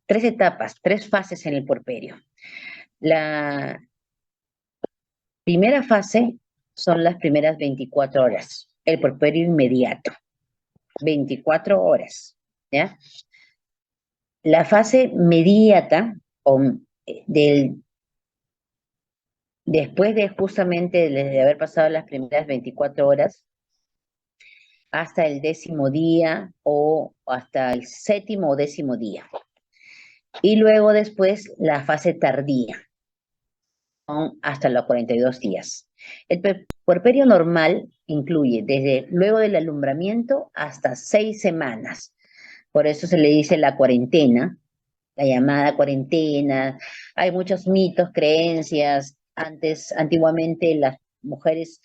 tres etapas, tres fases en el puerperio. La primera fase son las primeras 24 horas, el puerperio inmediato, 24 horas, ¿ya? La fase mediata, o después de justamente de haber pasado las primeras 24 horas, hasta el 10.º día o hasta el 7.º o 10.º día. Y luego después la fase tardía, hasta los 42 días. El puerperio normal incluye desde luego del alumbramiento hasta 6 semanas. Por eso se le dice la cuarentena, la llamada cuarentena. Hay muchos mitos, creencias. Antiguamente las mujeres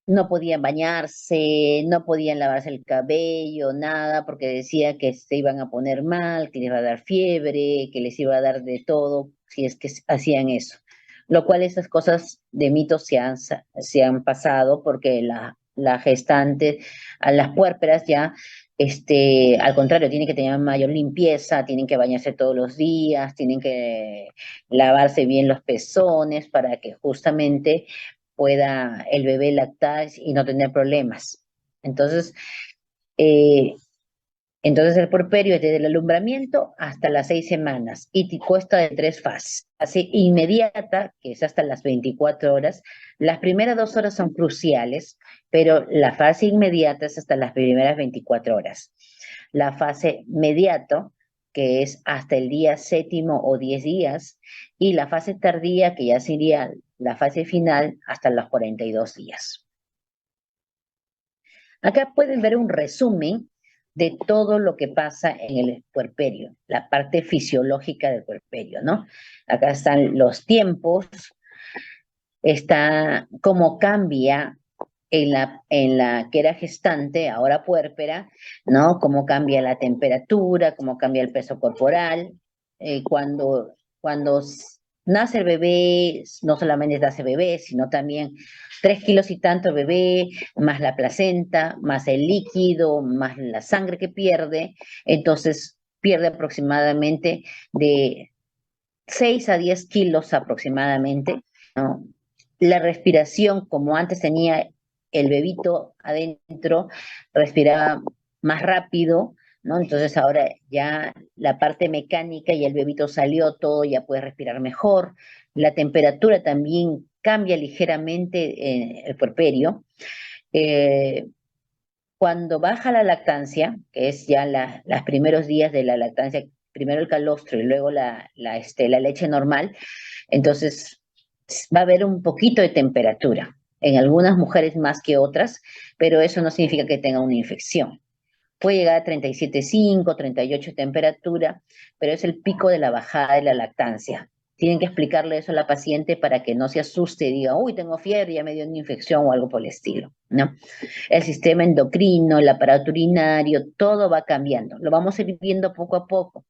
no podían bañarse, no podían lavarse el cabello, nada, porque decía que se iban a poner mal, que les iba a dar fiebre, que les iba a dar de todo si es que hacían eso. Lo cual esas cosas de mitos se han pasado porque la gestante, a las puérperas ya al contrario, tienen que tener mayor limpieza, tienen que bañarse todos los días, tienen que lavarse bien los pezones para que justamente pueda el bebé lactar y no tener problemas. Entonces, eh, entonces el puerperio es desde el alumbramiento hasta las 6 semanas y consta de tres fases. Así inmediata, que es hasta las 24 horas. Las primeras 2 horas son cruciales, pero la fase inmediata es hasta las primeras 24 horas. La fase mediato, que es hasta el día 7.º o 10 días, y la fase tardía, que ya sería la fase final, hasta los 42 días. Acá pueden ver un resumen de todo lo que pasa en el puerperio, la parte fisiológica del puerperio, ¿no? Acá están los tiempos, está cómo cambia en la que era gestante, ahora puérpera, ¿no? Cómo cambia la temperatura, cómo cambia el peso corporal, cuando nace el bebé, no solamente nace bebé, sino también 3 kilos y tanto bebé, más la placenta, más el líquido, más la sangre que pierde, entonces pierde aproximadamente de 6 a 10 kilos aproximadamente, ¿no? La respiración, como antes tenía el bebito adentro, respiraba más rápido, ¿no? Entonces ahora ya la parte mecánica y el bebito salió, todo ya puede respirar mejor. La temperatura también cambia ligeramente en el puerperio. Eh, Cuando baja la lactancia, que es ya los primeros días de la lactancia, primero el calostro y luego la leche normal, entonces va a haber un poquito de temperatura, en algunas mujeres más que otras, pero eso no significa que tenga una infección. Puede llegar a 37,5, 38 de temperatura, pero es el pico de la bajada de la lactancia. Tienen que explicarle eso a la paciente para que no se asuste y diga, uy, tengo fiebre, ya me dio una infección o algo por el estilo, ¿no? El sistema endocrino, el aparato urinario, todo va cambiando. Lo vamos a ir viendo poco a poco.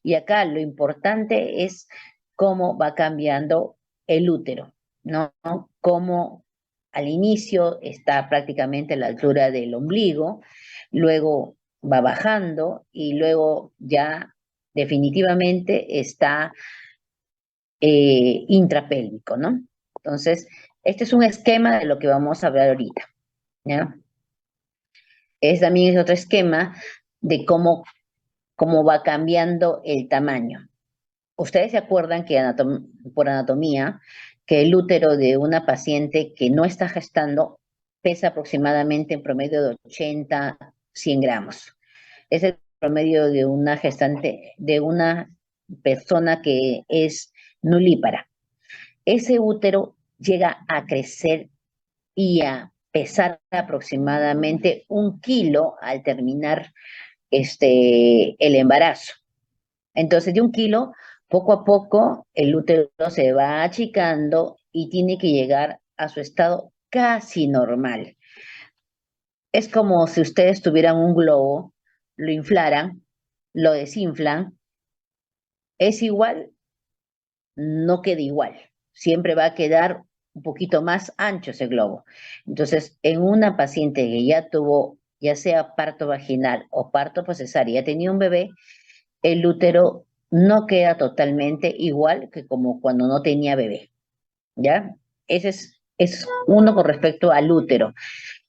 Y acá lo importante es cómo va cambiando el útero, ¿no? Cómo al inicio está prácticamente a la altura del ombligo, luego va bajando y luego ya definitivamente está intrapélvico, ¿no? Entonces, este es un esquema de lo que vamos a ver ahorita, ¿ya? También es otro esquema de cómo va cambiando el tamaño. Ustedes se acuerdan que por anatomía, que el útero de una paciente que no está gestando pesa aproximadamente en promedio de 80, 100 gramos. Es el promedio de una gestante, de una persona que es nulípara. Ese útero llega a crecer y a pesar aproximadamente 1 kilo al terminar el embarazo. Entonces, de 1 kilo, poco a poco, el útero se va achicando y tiene que llegar a su estado casi normal. Es como si ustedes tuvieran un globo, lo inflaran, lo desinflan, es igual, no queda igual. Siempre va a quedar un poquito más ancho ese globo. Entonces, en una paciente que ya tuvo, ya sea parto vaginal o parto por cesárea, ya tenía un bebé, el útero no queda totalmente igual que como cuando no tenía bebé, ¿ya? Ese es uno con respecto al útero.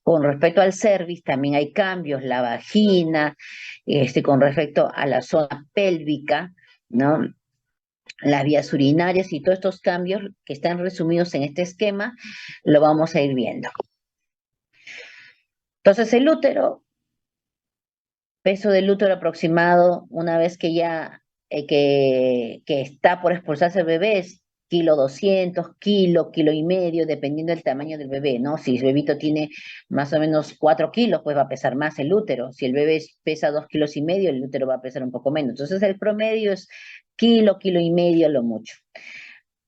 Con respecto al cervix también hay cambios, la vagina, con respecto a la zona pélvica, ¿no? Las vías urinarias y todos estos cambios que están resumidos en este esquema, lo vamos a ir viendo. Entonces, el útero, peso del útero aproximado, una vez que ya que está por expulsarse el bebé, es 1,2 kilos, kilo y medio, dependiendo del tamaño del bebé, ¿no? Si el bebito tiene más o menos 4 kilos, pues va a pesar más el útero. Si el bebé pesa 2,5 kilos, el útero va a pesar un poco menos. Entonces, el promedio es kilo y medio, lo mucho.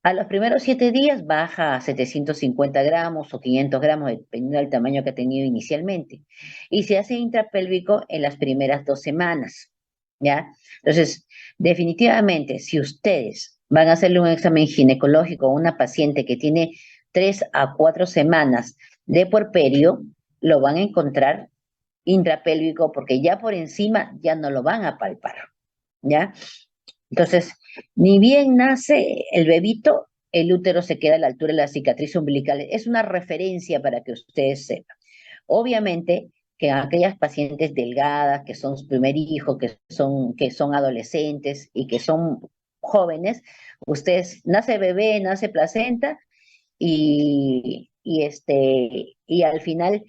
A los primeros 7 días baja a 750 gramos o 500 gramos, dependiendo del tamaño que ha tenido inicialmente. Y se hace intrapélvico en las primeras 2 semanas, ¿ya? Entonces, definitivamente, si ustedes van a hacerle un examen ginecológico a una paciente que tiene 3 a 4 semanas de puerperio, lo van a encontrar intrapélvico porque ya por encima ya no lo van a palpar, ¿ya? Entonces, ni bien nace el bebito, el útero se queda a la altura de la cicatriz umbilical. Es una referencia para que ustedes sepan. Obviamente que aquellas pacientes delgadas, que son su primer hijo, que son adolescentes y que son jóvenes, ustedes, nace bebé, nace placenta y al final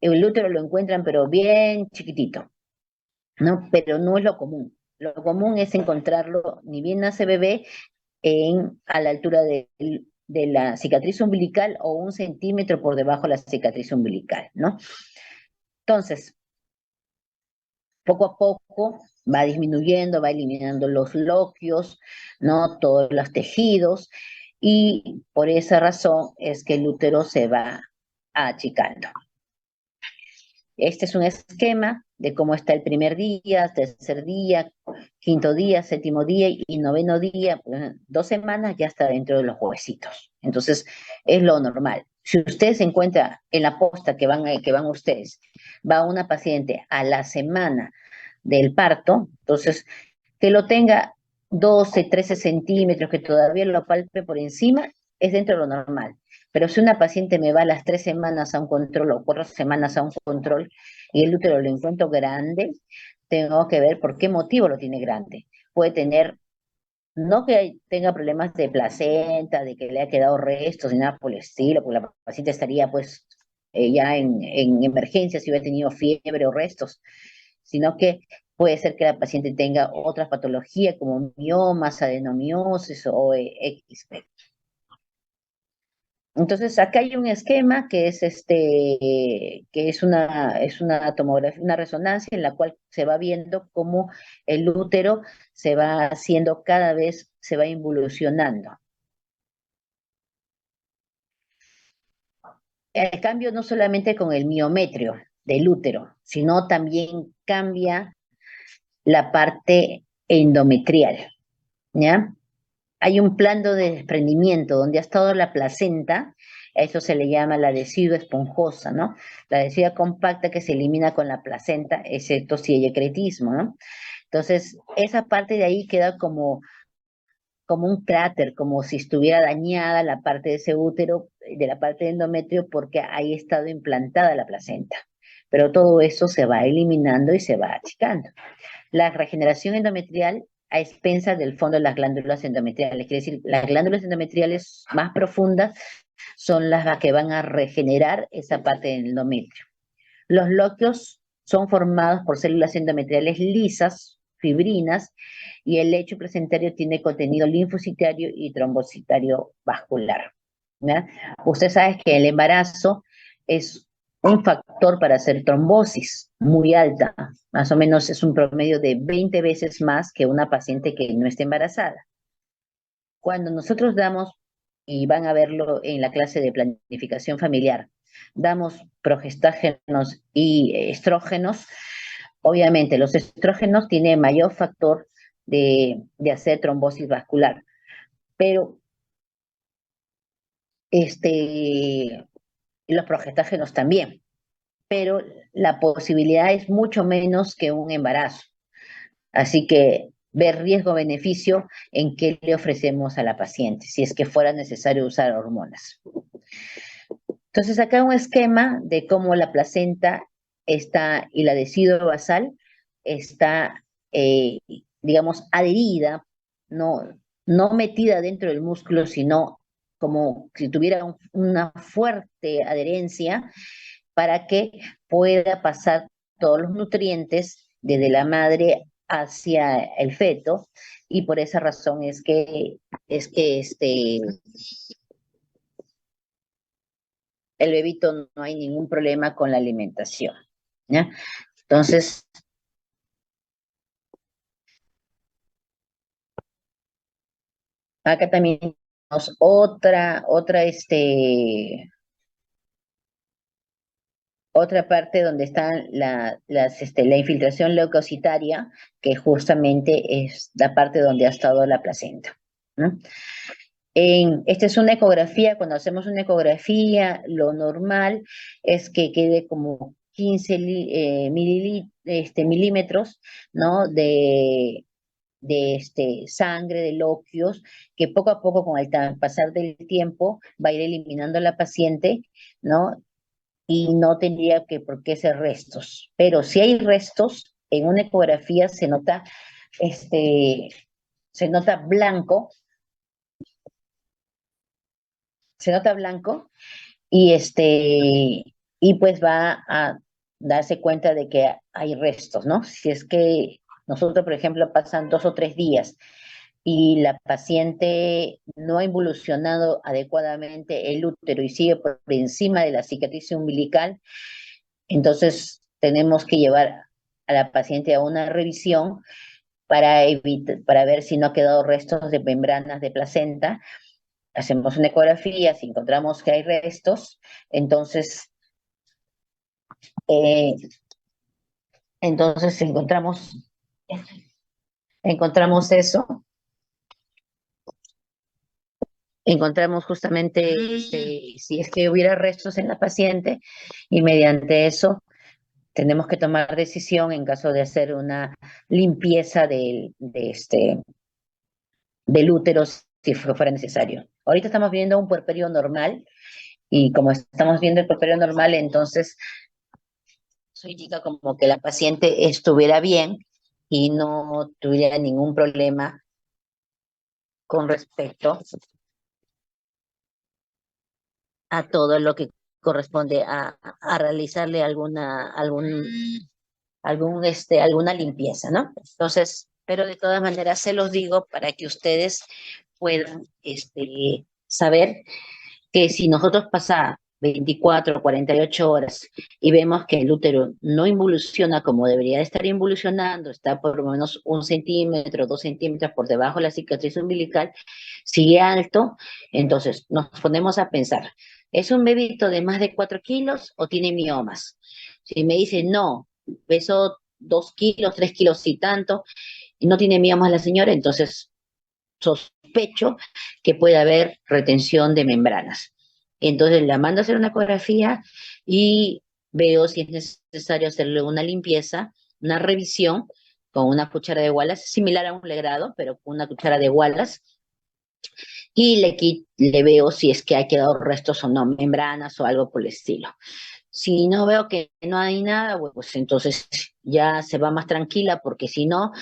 el útero lo encuentran pero bien chiquitito, ¿no? Pero no es lo común. Lo común es encontrarlo, ni bien nace bebé, a la altura de la cicatriz umbilical o 1 centímetro por debajo de la cicatriz umbilical, ¿no? Entonces, poco a poco va disminuyendo, va eliminando los loquios, ¿no? Todos los tejidos, y por esa razón es que el útero se va achicando. Este es un esquema de cómo está el primer día, tercer día, quinto día, séptimo día y noveno día. 2 semanas ya está dentro de los huesitos. Entonces, es lo normal. Si usted se encuentra en la posta que van ustedes, va una paciente a la semana del parto, entonces que lo tenga 12, 13 centímetros, que todavía lo palpe por encima, es dentro de lo normal. Pero si una paciente me va a las 3 semanas a un control o 4 semanas a un control y el útero lo encuentro grande, tengo que ver por qué motivo lo tiene grande. Puede tener, no que tenga problemas de placenta, de que le ha quedado restos, ni nada por el estilo, porque la paciente estaría pues ya en emergencia si hubiera tenido fiebre o restos, sino que puede ser que la paciente tenga otras patologías como miomas, adenomiosis o XP. Entonces, acá hay un esquema que es una tomografía, una resonancia en la cual se va viendo cómo el útero se va haciendo cada vez, se va involucionando. El cambio no solamente con el miometrio del útero, sino también cambia la parte endometrial, ¿ya? Hay un plano de desprendimiento donde ha estado la placenta, a eso se le llama la adhesiva esponjosa, ¿no? La adhesiva compacta que se elimina con la placenta, excepto si hay ecretismo, ¿no? Entonces, esa parte de ahí queda como un cráter, como si estuviera dañada la parte de ese útero, de la parte de endometrio, porque ahí ha estado implantada la placenta. Pero todo eso se va eliminando y se va achicando. La regeneración endometrial a expensas del fondo de las glándulas endometriales. Quiere decir, las glándulas endometriales más profundas son las que van a regenerar esa parte del endometrio. Los loquios son formados por células endometriales lisas, fibrinas, y el lecho placentario tiene contenido linfocitario y trombocitario vascular, ¿ya? Usted sabe que el embarazo es un factor para hacer trombosis muy alta, más o menos es un promedio de 20 veces más que una paciente que no esté embarazada. Cuando nosotros damos, y van a verlo en la clase de planificación familiar, damos progestágenos y estrógenos, obviamente los estrógenos tienen mayor factor de hacer trombosis vascular, pero los progestágenos también, pero la posibilidad es mucho menos que un embarazo. Así que ver riesgo-beneficio en qué le ofrecemos a la paciente, si es que fuera necesario usar hormonas. Entonces, acá un esquema de cómo la placenta está y la deciduo basal está, digamos, adherida, no, no metida dentro del músculo, sino como si tuviera una fuerte adherencia para que pueda pasar todos los nutrientes desde la madre hacia el feto, y por esa razón es que el bebito no hay ningún problema con la alimentación, ¿ya? Entonces, acá también tenemos otra parte donde está la infiltración leucocitaria, que justamente es la parte donde ha estado la placenta, ¿no? Esta es una ecografía. Cuando hacemos una ecografía, lo normal es que quede como 15 milímetros, ¿no? De sangre, de loquios, que poco a poco, con el pasar del tiempo, va a ir eliminando la paciente, ¿no? Y no tendría que por qué ser restos. Pero si hay restos, en una ecografía este, se nota blanco, se nota blanco, y y pues va a darse cuenta de que hay restos, ¿no? Si es que nosotros, por ejemplo, pasan 2 o 3 días y la paciente no ha involucionado adecuadamente el útero y sigue por encima de la cicatriz umbilical, entonces tenemos que llevar a la paciente a una revisión para ver si no ha quedado restos de membranas de placenta. Hacemos una ecografía, si encontramos que hay restos, entonces, eh, entonces encontramos eso, encontramos justamente si es que hubiera restos en la paciente, y mediante eso tenemos que tomar decisión en caso de hacer una limpieza del útero si fuera necesario. Ahorita estamos viendo un puerperio normal, y como estamos viendo el puerperio normal, entonces eso indica como que la paciente estuviera bien y no tuviera ningún problema con respecto a todo lo que corresponde a realizarle alguna limpieza, ¿no? Entonces, pero de todas maneras se los digo para que ustedes puedan saber que si nosotros pasamos 24, 48 horas y vemos que el útero no involuciona como debería estar involucionando, está por lo menos 1 centímetro, 2 centímetros por debajo de la cicatriz umbilical, sigue alto, entonces nos ponemos a pensar, ¿es un bebito de más de 4 kilos o tiene miomas? Si me dice no, peso 2 kilos, 3 kilos y tanto, y no tiene miomas la señora, entonces sospecho que puede haber retención de membranas. Entonces la mando a hacer una ecografía y veo si es necesario hacerle una limpieza, una revisión con una cuchara de Wallace, similar a un legrado, pero con una cuchara de Wallace, y le veo si es que ha quedado restos o no, membranas o algo por el estilo. Si no veo que no hay nada, bueno, pues entonces ya se va más tranquila, porque si no,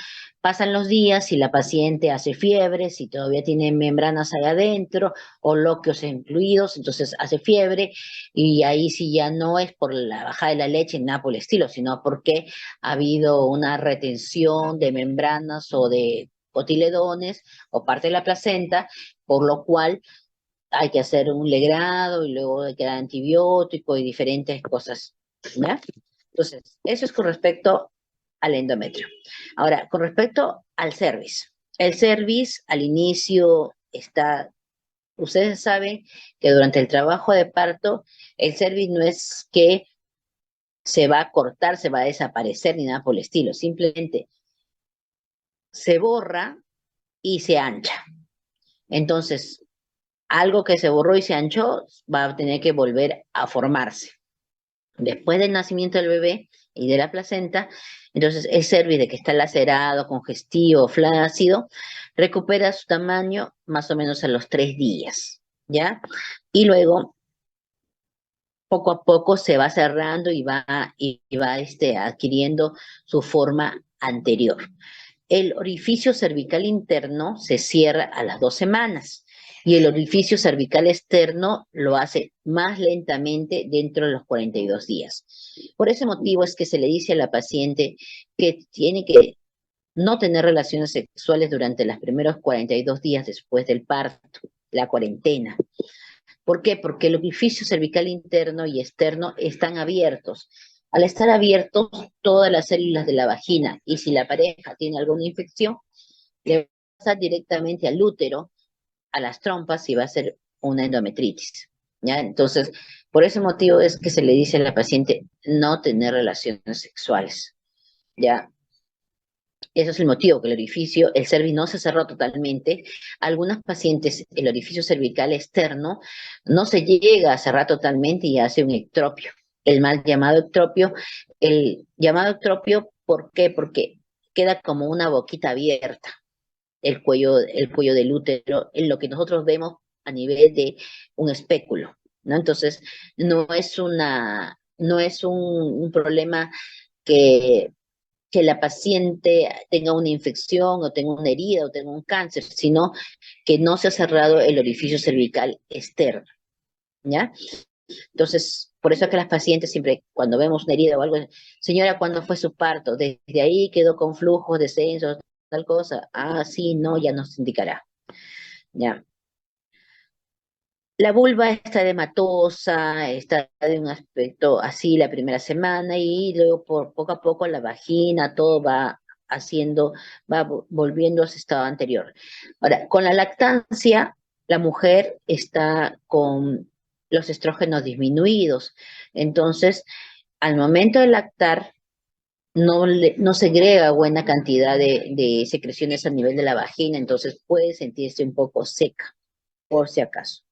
pasan los días, si la paciente hace fiebre, si todavía tiene membranas ahí adentro o lóqueos incluidos, entonces hace fiebre, y ahí sí ya no es por la bajada de la leche ni nada por el estilo, sino porque ha habido una retención de membranas o de cotiledones o parte de la placenta, por lo cual hay que hacer un legrado y luego hay que dar antibiótico y diferentes cosas, ¿ya? Entonces, eso es con respecto al endometrio. Ahora, con respecto al cervix. El cervix al inicio está, ustedes saben que durante el trabajo de parto, el cervix no es que se va a cortar, se va a desaparecer ni nada por el estilo, simplemente se borra y se ancha. Entonces, algo que se borró y se anchó va a tener que volver a formarse. Después del nacimiento del bebé, y de la placenta, entonces el cervix de que está lacerado, congestivo, flácido, recupera su tamaño más o menos a los 3 días, ¿ya? Y luego, poco a poco se va cerrando y va adquiriendo su forma anterior. El orificio cervical interno se cierra a las 2 semanas y el orificio cervical externo lo hace más lentamente dentro de los 42 días. Por ese motivo es que se le dice a la paciente que tiene que no tener relaciones sexuales durante los primeros 42 días después del parto, la cuarentena. ¿Por qué? Porque el orificio cervical interno y externo están abiertos. Al estar abiertos, todas las células de la vagina, y si la pareja tiene alguna infección, le va a pasar directamente al útero, a las trompas y va a ser una endometritis. ¿Ya? Entonces, por ese motivo es que se le dice a la paciente no tener relaciones sexuales. ¿Ya? Eso es el motivo, que el cervix no se cerró totalmente. Algunas pacientes, el orificio cervical externo no se llega a cerrar totalmente y hace un ectropio. El mal llamado ectropio. El llamado ectropio, ¿por qué? Porque queda como una boquita abierta el cuello del útero, en lo que nosotros vemos a nivel de un espéculo, ¿no? Entonces, no es un problema que la paciente tenga una infección o tenga una herida o tenga un cáncer, sino que no se ha cerrado el orificio cervical externo, ¿ya? Entonces, por eso es que las pacientes siempre, cuando vemos una herida o algo, señora, ¿cuándo fue su parto? Desde ahí quedó con flujos, descensos, tal cosa. Ah, sí, no, ya nos indicará, ¿ya? La vulva está edematosa, está de un aspecto así la primera semana y luego por poco a poco la vagina, todo va haciendo, volviendo a su estado anterior. Ahora, con la lactancia, la mujer está con los estrógenos disminuidos. Entonces, al momento de lactar, no segrega buena cantidad de secreciones a nivel de la vagina, entonces puede sentirse un poco seca, por si acaso.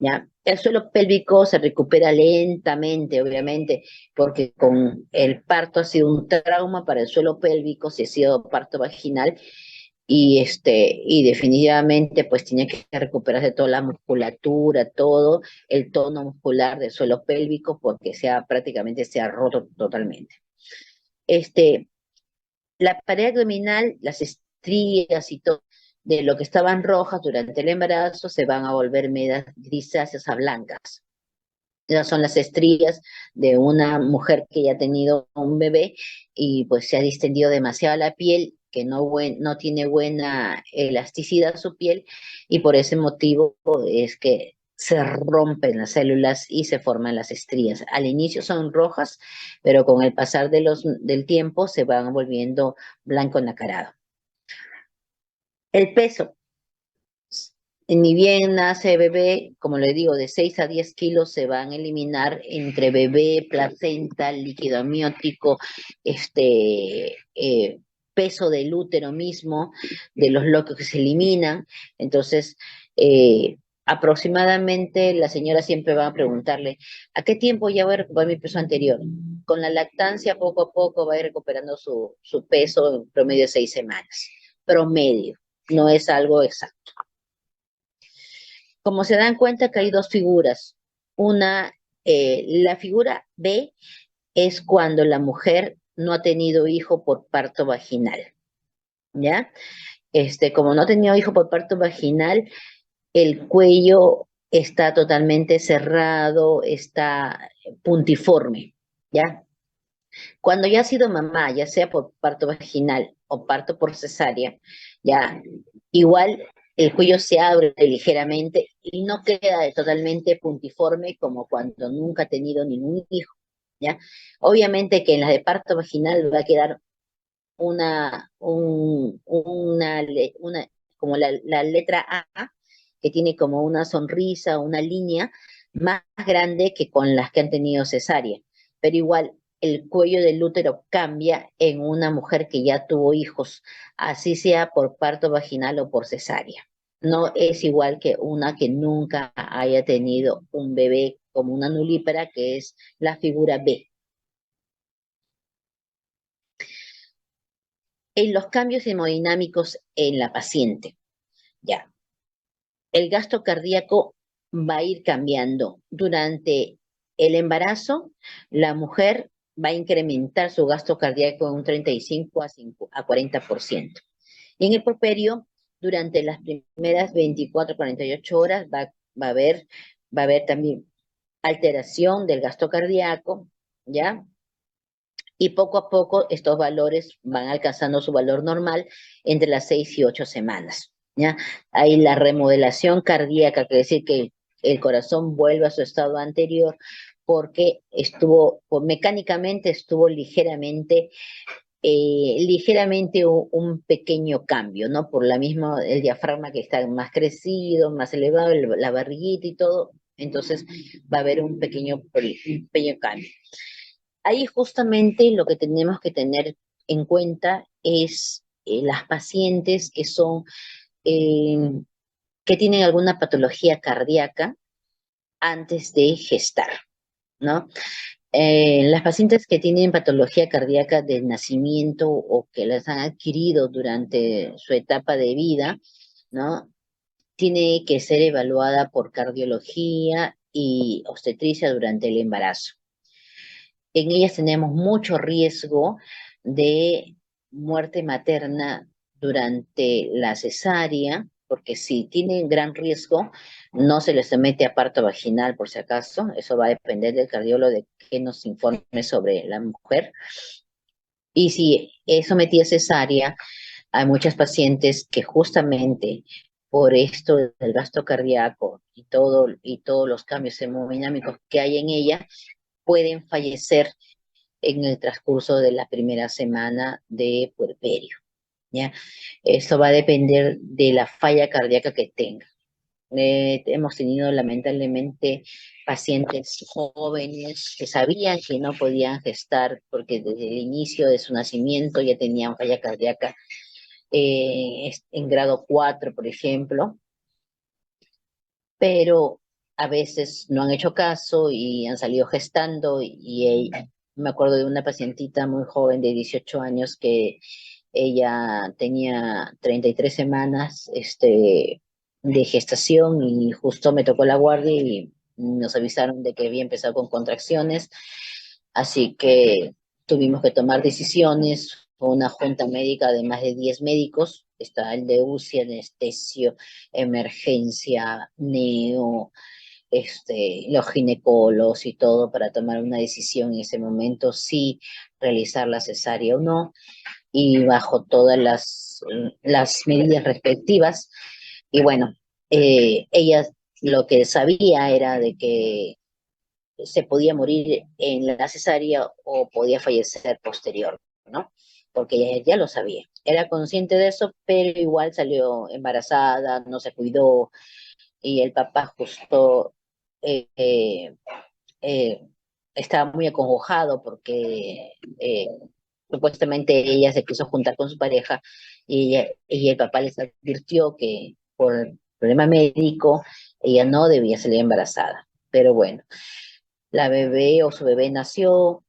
¿Ya? El suelo pélvico se recupera lentamente, obviamente, porque con el parto ha sido un trauma para el suelo pélvico, si ha sido parto vaginal, y definitivamente pues tiene que recuperarse toda la musculatura, todo el tono muscular del suelo pélvico, porque prácticamente se ha roto totalmente. Este, la pared abdominal, las estrías y todo de lo que estaban rojas durante el embarazo se van a volver medias grisáceas a blancas. Esas son las estrías de una mujer que ya ha tenido un bebé y pues se ha distendido demasiado la piel, que no tiene buena elasticidad su piel, y por ese motivo es que se rompen las células y se forman las estrías. Al inicio son rojas, pero con el pasar del tiempo se van volviendo blanco nacarado. El peso. Ni bien nace bebé, como le digo, de 6 a 10 kilos se van a eliminar entre bebé, placenta, líquido amniótico, peso del útero mismo, de los locos que se eliminan. Entonces, aproximadamente la señora siempre va a preguntarle, ¿a qué tiempo ya voy a recuperar mi peso anterior? Con la lactancia, poco a poco va a ir recuperando su peso en promedio de 6 semanas. Promedio, no es algo exacto. Como se dan cuenta que hay dos figuras. La figura B es cuando la mujer no ha tenido hijo por parto vaginal, ¿ya? Como no ha tenido hijo por parto vaginal, el cuello está totalmente cerrado, está puntiforme, ¿ya? Cuando ya ha sido mamá, ya sea por parto vaginal o parto por cesárea, ya igual el cuello se abre ligeramente y no queda totalmente puntiforme como cuando nunca ha tenido ningún hijo, ¿ya? Obviamente que en la de parto vaginal va a quedar como la letra A, que tiene como una sonrisa, una línea más grande que con las que han tenido cesárea. Pero igual el cuello del útero cambia en una mujer que ya tuvo hijos, así sea por parto vaginal o por cesárea. No es igual que una que nunca haya tenido un bebé como una nulípara, que es la figura B. en los cambios hemodinámicos en la paciente. Ya, el gasto cardíaco va a ir cambiando. Durante el embarazo, la mujer va a incrementar su gasto cardíaco en un 35 a 40%. Y en el puerperio, durante las primeras 24 48 horas, va a haber también alteración del gasto cardíaco, ¿ya? Y poco a poco estos valores van alcanzando su valor normal entre las 6 y 8 semanas, ¿ya? Hay la remodelación cardíaca, que decir que el corazón vuelve a su estado anterior porque mecánicamente estuvo ligeramente un pequeño cambio, ¿no? Por la misma, el diafragma que está más crecido, más elevado, la barriguita y todo, entonces va a haber un pequeño cambio. Ahí justamente lo que tenemos que tener en cuenta es las pacientes eh, que tienen alguna patología cardíaca antes de gestar, ¿no? Las pacientes que tienen patología cardíaca del nacimiento o que las han adquirido durante su etapa de vida, ¿no? Tiene que ser evaluada por cardiología y obstetricia durante el embarazo. En ellas tenemos mucho riesgo de muerte materna durante la cesárea, porque si tienen gran riesgo, no se les somete a parto vaginal por si acaso, eso va a depender del cardiólogo de que nos informe sobre la mujer. Y si es sometida a cesárea, hay muchas pacientes que justamente por esto del gasto cardíaco y todos los cambios hemodinámicos que hay en ella, pueden fallecer en el transcurso de la primera semana de puerperio, ¿ya? Esto va a depender de la falla cardíaca que tenga. Hemos tenido lamentablemente pacientes jóvenes que sabían que no podían gestar porque desde el inicio de su nacimiento ya tenían falla cardíaca en grado 4, por ejemplo, pero a veces no han hecho caso y han salido gestando me acuerdo de una pacientita muy joven de 18 años que ella tenía 33 semanas de gestación y justo me tocó la guardia y nos avisaron de que había empezado con contracciones, así que tuvimos que tomar decisiones, fue una junta médica de más de 10 médicos, está el de UCI, anestesio, emergencia, neo, los ginecólogos y todo para tomar una decisión en ese momento si realizar la cesárea o no, y bajo todas las medidas respectivas. Y bueno, ella lo que sabía era de que se podía morir en la cesárea o podía fallecer posterior, ¿no? Porque ella ya lo sabía. Era consciente de eso, pero igual salió embarazada, no se cuidó y el papá justo eh, eh, eh, estaba muy acongojado porque supuestamente ella se quiso juntar con su pareja y el papá les advirtió que por problema médico ella no debía salir embarazada. Pero bueno, la bebé o su bebé nació,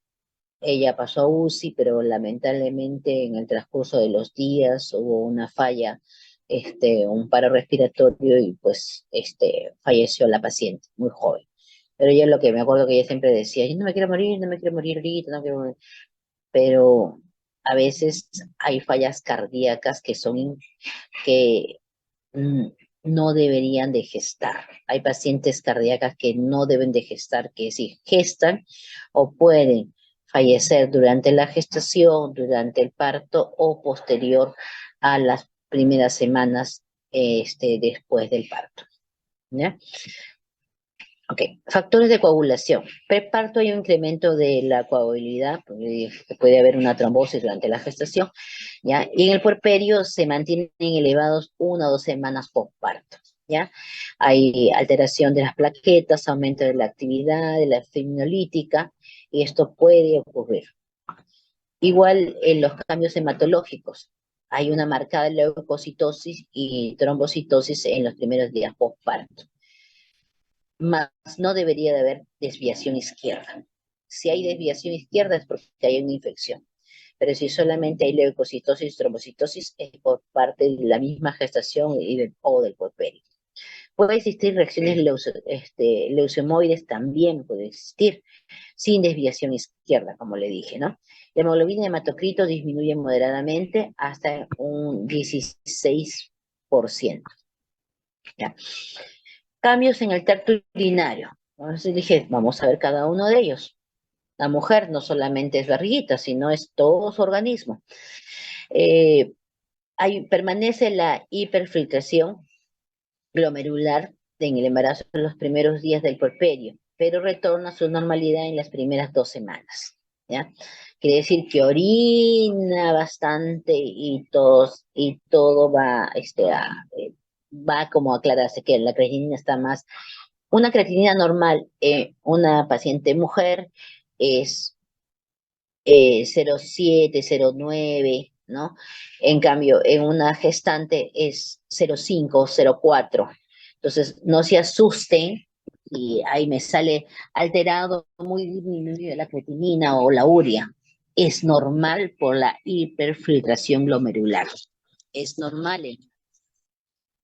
ella pasó a UCI, pero lamentablemente en el transcurso de los días hubo una falla, un paro respiratorio y pues falleció la paciente, muy joven. Pero ella lo que me acuerdo que ella siempre decía, yo no me quiero morir, no me quiero morir ahorita, no quiero morir. Pero a veces hay fallas cardíacas que mm, no deberían de gestar. Hay pacientes cardíacas que no deben de gestar, que si gestan o pueden fallecer durante la gestación, durante el parto o posterior a las primeras semanas después del parto. ¿Ya? Ok, factores de coagulación. Preparto hay un incremento de la coagulabilidad, puede haber una trombosis durante la gestación, ¿ya? Y en el puerperio se mantienen elevados 1 o 2 semanas postparto, ¿ya? Hay alteración de las plaquetas, aumento de la actividad, de la fibrinolítica, y esto puede ocurrir. Igual en los cambios hematológicos, hay una marcada leucocitosis y trombocitosis en los primeros días postparto, más no debería de haber desviación izquierda. Si hay desviación izquierda es porque hay una infección. pero si solamente hay leucocitosis, trombocitosis, es por parte de la misma gestación o del puerperio. Puede existir reacciones leucemoides, también puede existir, sin desviación izquierda, como le dije, ¿no? La hemoglobina de hematocrito disminuye moderadamente hasta un 16%. ¿Ya? Cambios en el tracto urinario. Entonces dije, vamos a ver cada uno de ellos. La mujer no solamente es barriguita, sino es todo su organismo. Permanece la hiperfiltración glomerular en el embarazo en los primeros días del puerperio, pero retorna a su normalidad en las primeras 2 semanas. ¿Ya? Quiere decir que orina bastante y todo va, va como a aclararse que la creatinina está más. Una creatinina normal en una paciente mujer es 0,7, 0,9, ¿no? En cambio, en una gestante es 0,5, 0,4. Entonces, no se asusten y ahí me sale alterado, muy disminuido la creatinina o la urea. Es normal por la hiperfiltración glomerular. Es normal.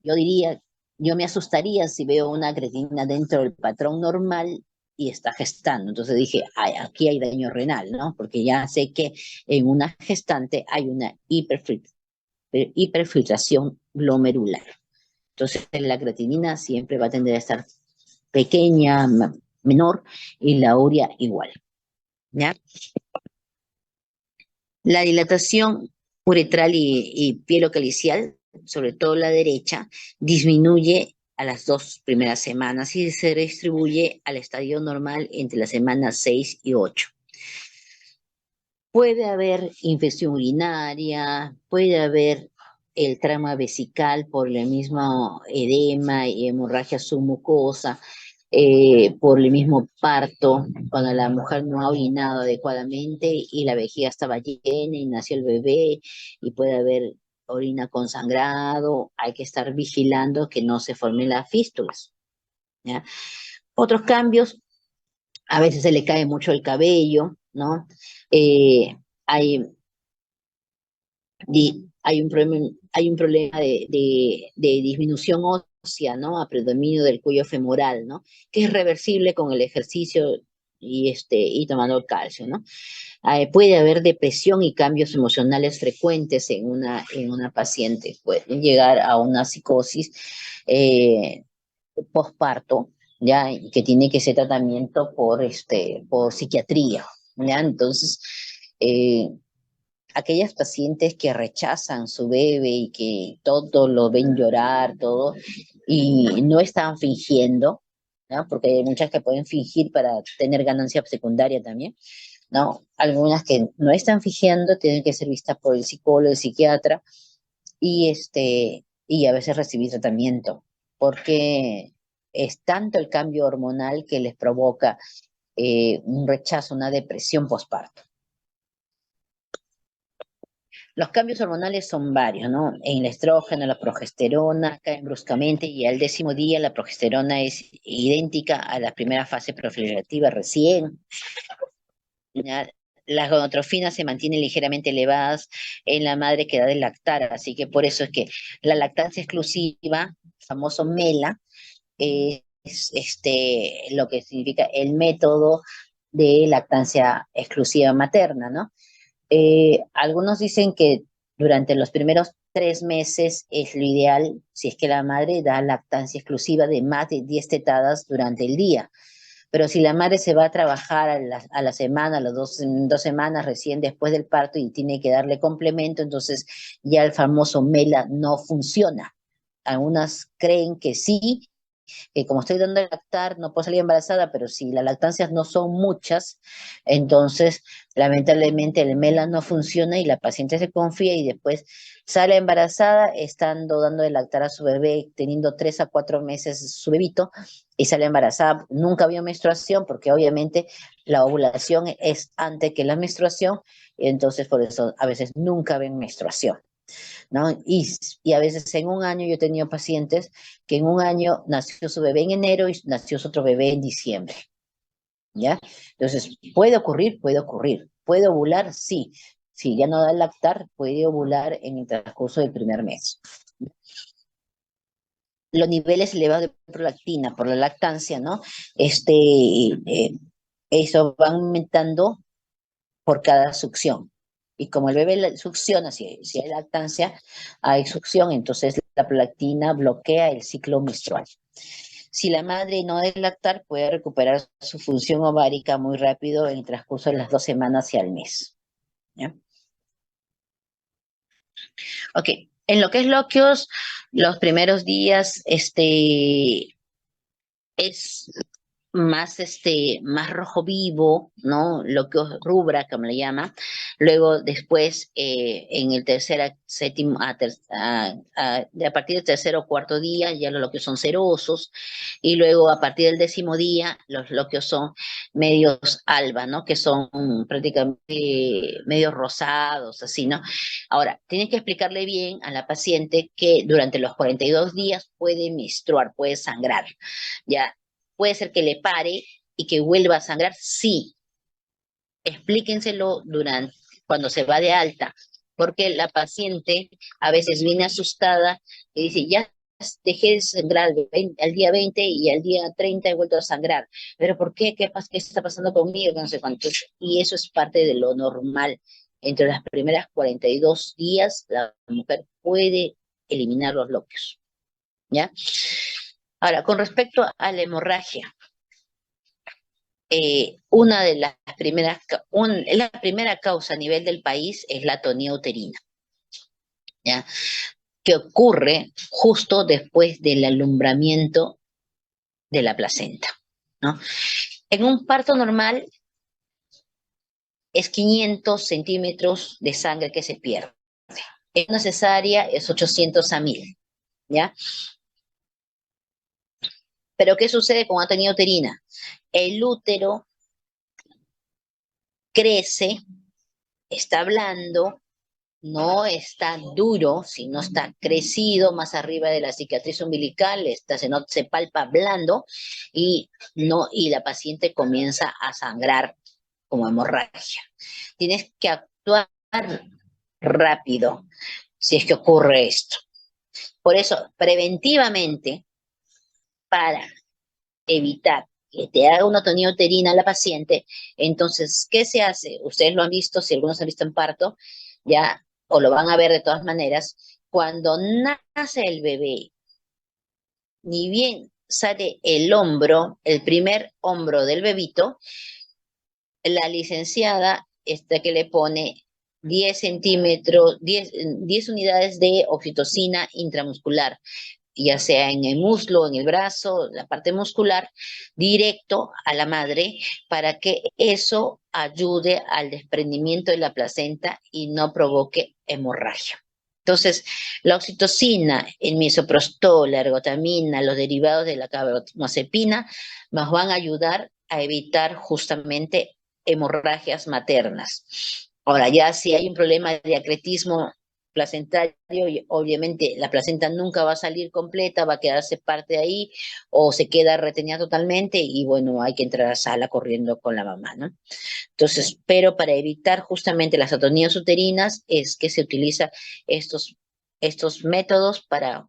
Yo diría, yo me asustaría si veo una creatinina dentro del patrón normal y está gestando. Entonces dije, ay, aquí hay daño renal, ¿no? Porque ya sé que en una gestante hay una hiperfiltración glomerular. Entonces la creatinina siempre va a tender a estar pequeña, menor, y la urea igual, ¿ya? La dilatación uretral y pielocalicial, sobre todo la derecha, disminuye a las 2 primeras semanas y se distribuye al estadio normal entre las semanas 6 y 8. Puede haber infección urinaria, puede haber el trauma vesical por el mismo edema y hemorragia submucosa, por el mismo parto, cuando la mujer no ha orinado adecuadamente y la vejiga estaba llena y nació el bebé y puede haber orina con sangrado, hay que estar vigilando que no se formen las fístulas, ¿ya? Otros cambios, a veces se le cae mucho el cabello, ¿no? Eh, hay hay un problema de disminución ósea, ¿no? A predominio del cuello femoral, ¿no? Que es reversible con el ejercicio y tomando el calcio, ¿no? Puede haber depresión y cambios emocionales frecuentes en una paciente. Pueden llegar a una psicosis posparto, ¿ya? Y que tiene que ser tratamiento por psiquiatría, ¿ya? Entonces, eh, aquellas pacientes que rechazan su bebé y que todo lo ven llorar, todo, y no están fingiendo, ¿no? Porque hay muchas que pueden fingir para tener ganancia secundaria también, ¿no? Algunas que no están fingiendo tienen que ser vistas por el psicólogo, el psiquiatra, y a veces recibir tratamiento, porque es tanto el cambio hormonal que les provoca un rechazo, una depresión postparto. Los cambios hormonales son varios, ¿no? En el estrógeno, la progesterona caen bruscamente y al 10.º día la progesterona es idéntica a la primera fase proliferativa recién. ¿Ya? Las gonotrofinas se mantienen ligeramente elevadas en la madre que da de lactar, así que por eso es que la lactancia exclusiva, famoso MELA, es lo que significa el método de lactancia exclusiva materna, ¿no? Algunos dicen que durante los primeros 3 meses es lo ideal si es que la madre da lactancia exclusiva de más de 10 tetadas durante el día. Pero si la madre se va a trabajar a la semana, a las 2 semanas recién después del parto y tiene que darle complemento, entonces ya el famoso MELA no funciona. Algunas creen que sí, que como estoy dando a lactar, no puedo salir embarazada, pero si las lactancias no son muchas, entonces lamentablemente el MELA no funciona y la paciente se confía y después sale embarazada, estando dando de lactar a su bebé, teniendo 3 a 4 meses su bebito, y sale embarazada. Nunca vio menstruación, porque obviamente la ovulación es antes que la menstruación, y entonces por eso a veces nunca ven menstruación, ¿no? Y a veces en un año yo he tenido pacientes que en un año nació su bebé en enero y nació su otro bebé en diciembre, ¿ya? Entonces, puede ocurrir, puede ocurrir. ¿Puede ovular? Sí, Si ya no da lactar, puede ovular en el transcurso del primer mes. Los niveles elevados de prolactina por la lactancia, ¿no? Eso va aumentando por cada succión. Y como el bebé succiona, si hay lactancia, hay succión, entonces la prolactina bloquea el ciclo menstrual. Si la madre no debe lactar, puede recuperar su función ovárica muy rápido en el transcurso de las 2 semanas y al mes. ¿Ya? Ok, en lo que es loquios, los primeros días, es más rojo vivo, ¿no? Lo que rubra, como le llama. Luego, después, en el tercer, séptimo, a partir del tercer o cuarto día, ya los loquios son cerosos. Y luego, a partir del 10.º día, los loquios son medios alba, ¿no? Que son prácticamente medios rosados, así, ¿no? Ahora, tienen que explicarle bien a la paciente que durante los 42 días puede menstruar, puede sangrar, ¿ya? Puede ser que le pare y que vuelva a sangrar, sí. Explíquenselo cuando se va de alta, porque la paciente a veces viene asustada y dice, ya dejé de sangrar al día 20 y al día 30 he vuelto a sangrar. ¿Pero por qué? ¿Qué está pasando conmigo? No sé cuánto. Y eso es parte de lo normal. Entre las primeras 42 días, la mujer puede eliminar los loquios, ¿ya? Ahora, con respecto a la hemorragia, una de las primeras, la primera causa a nivel del país es la atonía uterina, ¿ya? Que ocurre justo después del alumbramiento de la placenta, ¿no? En un parto normal es 500 centímetros de sangre que se pierde. En una cesárea es 800 a 1000, ¿ya? Pero ¿qué sucede con atonía uterina? El útero crece, está blando, no está duro, sino está crecido más arriba de la cicatriz umbilical, se palpa blando y, no, y la paciente comienza a sangrar como hemorragia. Tienes que actuar rápido si es que ocurre esto. Por eso, preventivamente, para evitar que te haga una atonía uterina a la paciente, entonces, ¿qué se hace? Ustedes lo han visto, si algunos han visto en parto, ya, o lo van a ver de todas maneras, cuando nace el bebé, ni bien sale el hombro, el primer hombro del bebito, la licenciada que le pone 10 centímetros, 10 unidades de oxitocina intramuscular, ya sea en el muslo, en el brazo, la parte muscular, directo a la madre para que eso ayude al desprendimiento de la placenta y no provoque hemorragia. Entonces, la oxitocina, el misoprostol, la ergotamina, los derivados de la carbamazepina nos van a ayudar a evitar justamente hemorragias maternas. Ahora, ya si hay un problema de acretismo placentario, obviamente la placenta nunca va a salir completa, va a quedarse parte ahí o se queda retenida totalmente y bueno, hay que entrar a sala corriendo con la mamá, ¿no? Entonces, pero para evitar justamente las atonías uterinas es que se utiliza estos métodos para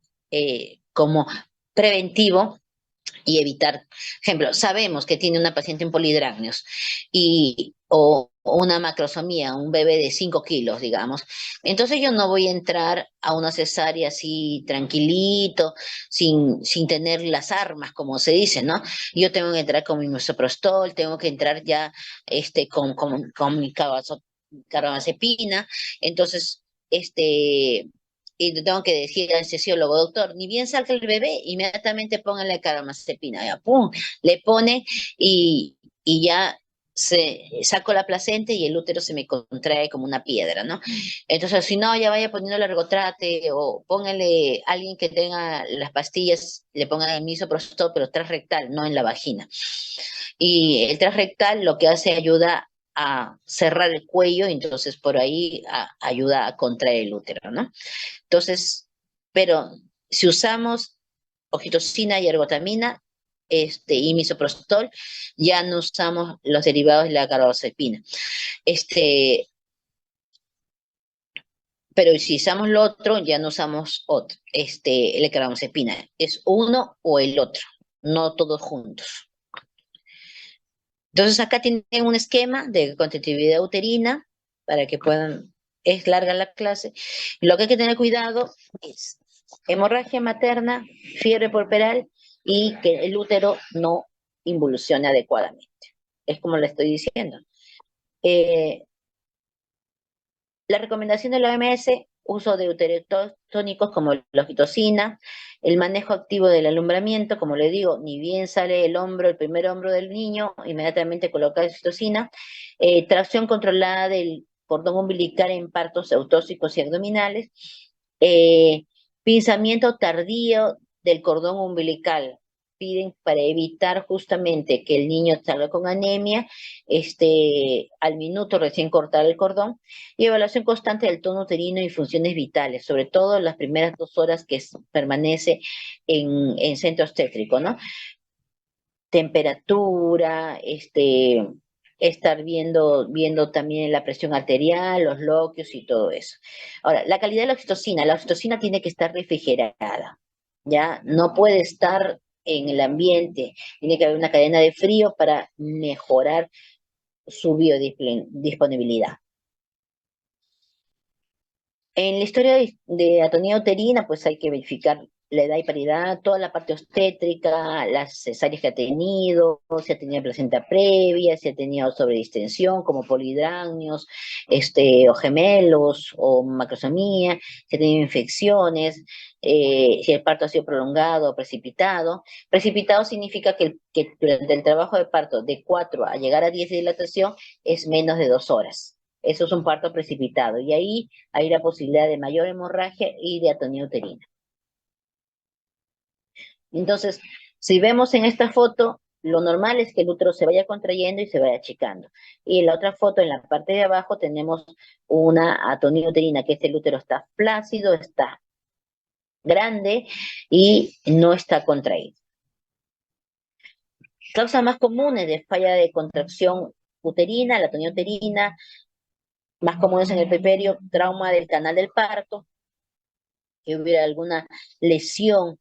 como preventivo y evitar, ejemplo, sabemos que tiene una paciente en polidrácneos o una macrosomía, un bebé de 5 kilos, digamos. Entonces yo no voy a entrar a una cesárea así tranquilito, sin tener las armas, como se dice, ¿no? Yo tengo que entrar con mi misoprostol, tengo que entrar ya con mi carbamazepina, entonces, y le tengo que decir al anestesiólogo, doctor, ni bien salga el bebé, inmediatamente pónganle carbamazepina, ya, pum, le pone y ya saco la placenta y el útero se me contrae como una piedra, ¿no? Entonces, si no, ya vaya poniendo el ergotrate o póngale a alguien que tenga las pastillas, le pongan el misoprostol, pero transrectal, no en la vagina. Y el transrectal lo que hace ayuda a cerrar el cuello, entonces por ahí ayuda a contraer el útero, ¿no? Entonces, pero si usamos oxitocina y ergotamina, y misoprostol, ya no usamos los derivados de la carbamazepina. Este, Pero si usamos lo otro, ya no usamos otro, el carbamazepina. Es uno o el otro, no todos juntos. Entonces acá tienen un esquema de contractividad uterina para que puedan, es larga la clase. Lo que hay que tener cuidado es hemorragia materna, fiebre puerperal y que el útero no involucione adecuadamente. Es como le estoy diciendo. Eh, La recomendación de la OMS, uso de uterotónicos como la oxitocina, el manejo activo del alumbramiento, como le digo, ni bien sale el hombro, el primer hombro del niño, inmediatamente colocar oxitocina, tracción controlada del cordón umbilical en partos autóxicos y abdominales, eh, pinzamiento tardío del cordón umbilical. Piden para evitar justamente que el niño salga con anemia, al minuto recién cortar el cordón, y evaluación constante del tono uterino y funciones vitales, sobre todo las primeras 2 horas que permanece en centro obstétrico, ¿no? Temperatura, estar viendo también la presión arterial, los loquios y todo eso. Ahora, la calidad de la oxitocina tiene que estar refrigerada, ¿ya? No puede estar en el ambiente, tiene que haber una cadena de frío para mejorar su biodisponibilidad. En la historia de atonía uterina, pues hay que verificar la edad y paridad, toda la parte obstétrica, las cesáreas que ha tenido, si ha tenido placenta previa, si ha tenido sobredistensión como polidragnios, o gemelos, o macrosomía, si ha tenido infecciones, si el parto ha sido prolongado o precipitado. Precipitado significa que durante el trabajo de parto de 4 a llegar a 10 de dilatación es menos de 2 horas. Eso es un parto precipitado. Y ahí hay la posibilidad de mayor hemorragia y de atonía uterina. Entonces, si vemos en esta foto, lo normal es que el útero se vaya contrayendo y se vaya achicando. Y en la otra foto, en la parte de abajo, tenemos una atonía uterina, que el útero está flácido, está grande y no está contraído. Causas más comunes de falla de contracción uterina, la atonía uterina, más comunes en el puerperio, trauma del canal del parto, que hubiera alguna lesión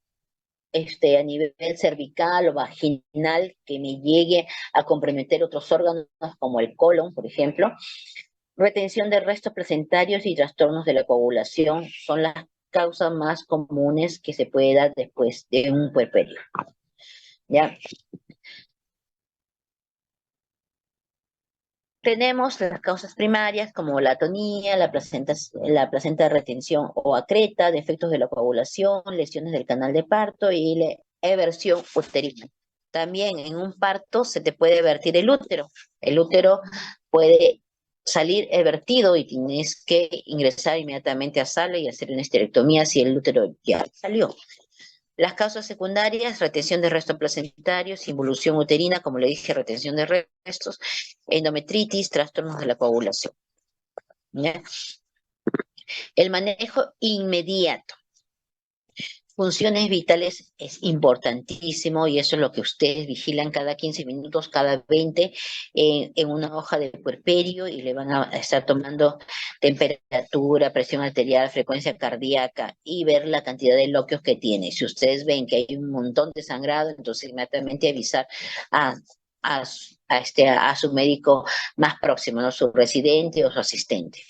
a nivel cervical o vaginal que me llegue a comprometer otros órganos como el colon, por ejemplo. Retención de restos placentarios y trastornos de la coagulación son las causas más comunes que se puede dar después de un puerperio. ¿Ya? Tenemos las causas primarias como la atonía, la placenta de retención o acreta, defectos de la coagulación, lesiones del canal de parto y la eversión uterina. También en un parto se te puede vertir el útero. El útero puede salir evertido y tienes que ingresar inmediatamente a sala y hacer una esterectomía si el útero ya salió. Las causas secundarias, retención de restos placentarios, involución uterina, como le dije, retención de restos, endometritis, trastornos de la coagulación. ¿Ya? El manejo inmediato. Funciones vitales es importantísimo y eso es lo que ustedes vigilan cada 15 minutos, cada 20, en una hoja de puerperio y le van a estar tomando temperatura, presión arterial, frecuencia cardíaca y ver la cantidad de loquios que tiene. Si ustedes ven que hay un montón de sangrado, entonces inmediatamente avisar a, a su médico más próximo, ¿no? Su residente o su asistente.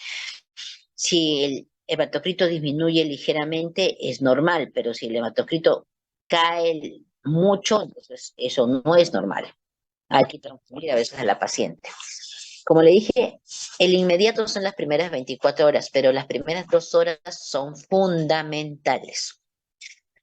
Si el hematocrito disminuye ligeramente, es normal, pero si el hematocrito cae mucho, entonces eso no es normal. Hay que transferir a veces a la paciente. Como le dije, el inmediato son las primeras 24 horas, pero las primeras 2 horas son fundamentales.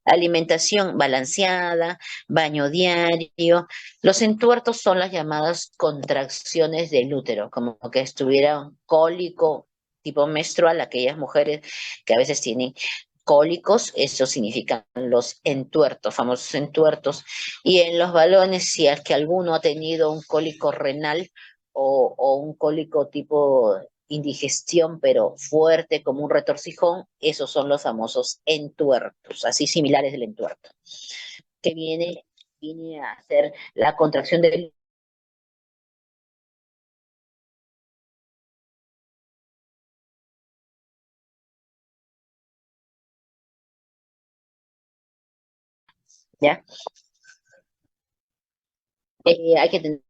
Alimentación balanceada, baño diario. Los entuertos son las llamadas contracciones del útero, como que estuviera un cólico tipo menstrual, aquellas mujeres que a veces tienen cólicos, eso significan los entuertos, famosos entuertos. Y en los balones, si es que alguno ha tenido un cólico renal o un cólico tipo indigestión, pero fuerte como un retorcijón, esos son los famosos entuertos, así similares del entuerto, que viene a ser la contracción del ¿ya? Hay que tener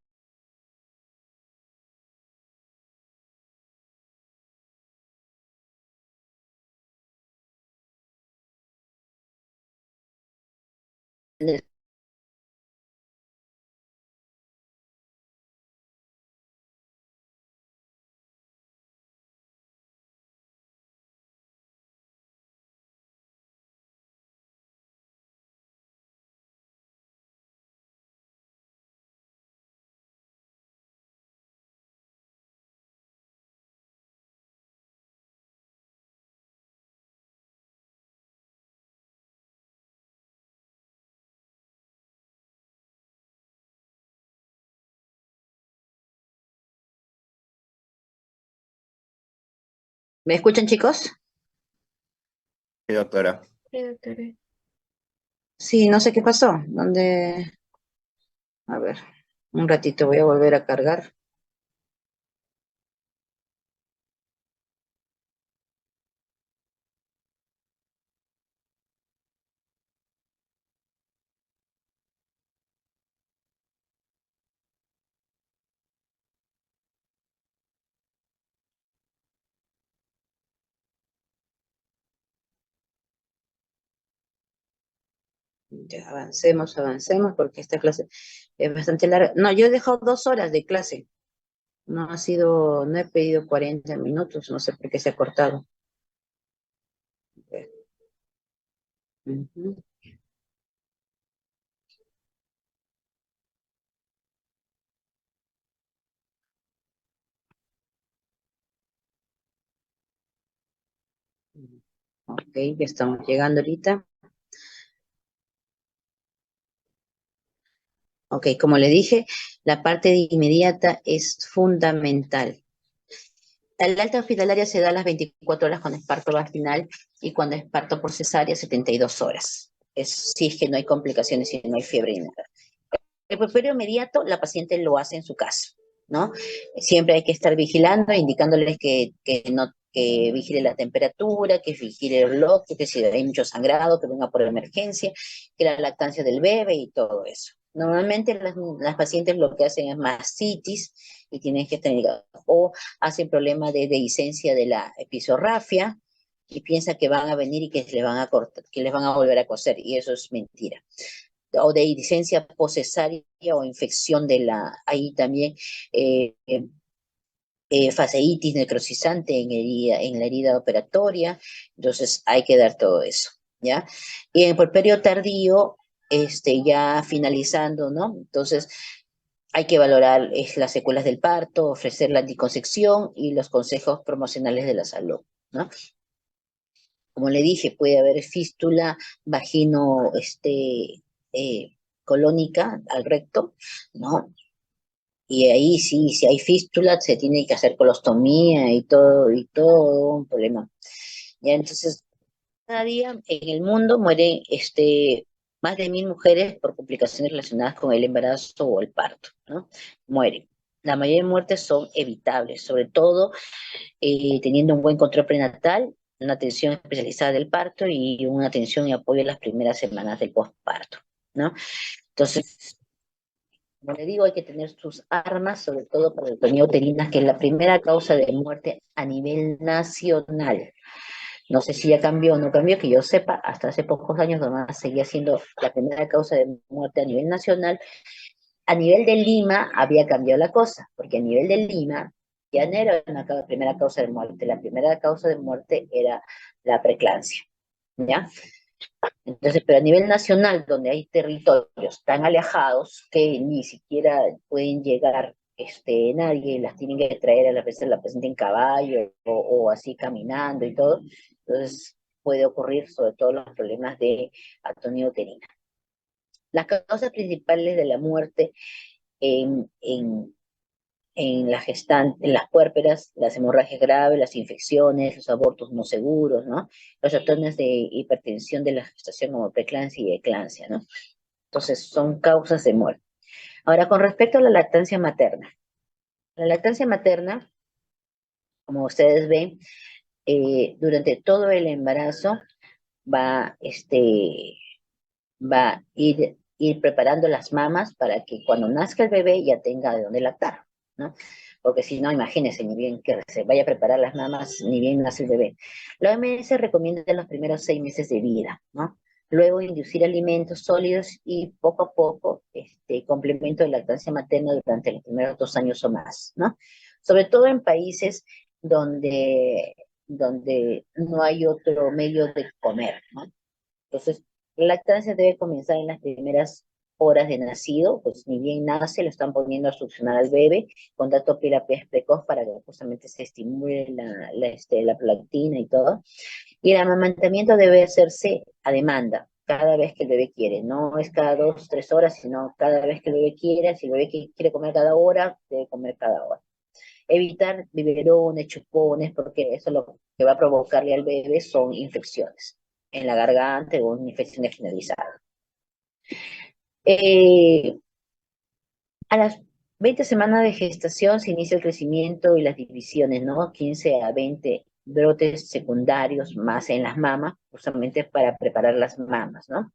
¿Me escuchan, chicos? Sí, doctora. Sí, doctora. Sí, no sé qué pasó. ¿Dónde? A ver, un ratito voy a volver a cargar. Ya, avancemos, avancemos, porque esta clase es bastante larga. No, yo he dejado 2 horas de clase. No ha sido, no he pedido 40 minutos, no sé por qué se ha cortado. Ujú. Ok, ya estamos llegando ahorita. Ok, como le dije, la parte de inmediata es fundamental. El alta hospitalaria se da a las 24 horas cuando es parto vaginal y cuando es parto por cesárea 72 horas. Si es que no hay complicaciones y no hay fiebre ni nada. El puerperio inmediato la paciente lo hace en su casa, ¿no? Siempre hay que estar vigilando, indicándoles que no que vigile la temperatura, que vigile el reloj, que si hay mucho sangrado, que venga por emergencia, que la lactancia del bebé y todo eso. Normalmente las pacientes lo que hacen es mastitis y tienen que tener, o hacen problema de dehiscencia de la episorrafia y piensan que van a venir y que les van a cortar, que les van a volver a coser, y eso es mentira o de licencia poscesaria o infección de ahí también, eh, fasciitis necrosizante en la herida operatoria, entonces hay que dar todo eso, ¿ya? Y en el periodo tardío, ya finalizando, ¿no? Entonces hay que valorar las secuelas del parto, ofrecer la anticoncepción y los consejos promocionales de la salud, ¿no? Como le dije, puede haber fístula vagino, eh, colónica al recto, ¿no? Y ahí sí, si hay fístula, se tiene que hacer colostomía y todo un problema. Ya, entonces, cada día en el mundo mueren, más de 1.000 mujeres por complicaciones relacionadas con el embarazo o el parto, ¿no? Mueren. La mayoría de muertes son evitables, sobre todo teniendo un buen control prenatal, una atención especializada del parto y una atención y apoyo en las primeras semanas del posparto, ¿no? Entonces, como le digo, hay que tener sus armas, sobre todo para la neumonía uterina, que es la primera causa de muerte a nivel nacional. No sé si ya cambió o no cambió, que yo sepa, hasta hace pocos años nomás seguía siendo la primera causa de muerte a nivel nacional. A nivel de Lima había cambiado la cosa, porque a nivel de Lima ya no era una primera causa de muerte, la primera causa de muerte era la preeclampsia, ¿ya? Entonces, pero a nivel nacional, donde hay territorios tan alejados que ni siquiera pueden llegar nadie, las tienen que traer a veces la paciente en caballo o así caminando y todo, entonces puede ocurrir sobre todo los problemas de atonía uterina. Las causas principales de la muerte en, en, en la gestante, en las puérperas, las hemorragias graves, las infecciones, los abortos no seguros, ¿no? Los trastornos de hipertensión de la gestación como preeclampsia y eclampsia, ¿no? Entonces, son causas de muerte. Ahora, con respecto a la lactancia materna, como ustedes ven, durante todo el embarazo va, va a ir preparando las mamas para que cuando nazca el bebé ya tenga de dónde lactar, ¿no? Porque si no, imagínense, ni bien que se vaya a preparar las mamas, ni bien nace el bebé. La OMS recomienda en los primeros 6 meses de vida, ¿no? Luego inducir alimentos sólidos y poco a poco complemento de lactancia materna durante los primeros 2 años o más, ¿no? Sobre todo en países donde no hay otro medio de comer, ¿no? Entonces, la lactancia debe comenzar en las primeras horas de nacido, pues ni bien nace, lo están poniendo a succionar al bebé con dato-pila precoz para que justamente se estimule la prolactina y todo. Y el amamantamiento debe hacerse a demanda, cada vez que el bebé quiere. No es cada 2, 3 horas, sino cada vez que el bebé quiera. Si el bebé quiere comer cada hora, debe comer cada hora. Evitar biberones, chupones, porque eso lo que va a provocarle al bebé son infecciones en la garganta o una infección generalizada. A las 20 semanas de gestación se inicia el crecimiento y las divisiones, ¿no? 15 a 20 brotes secundarios más en las mamas, justamente para preparar las mamas, ¿no?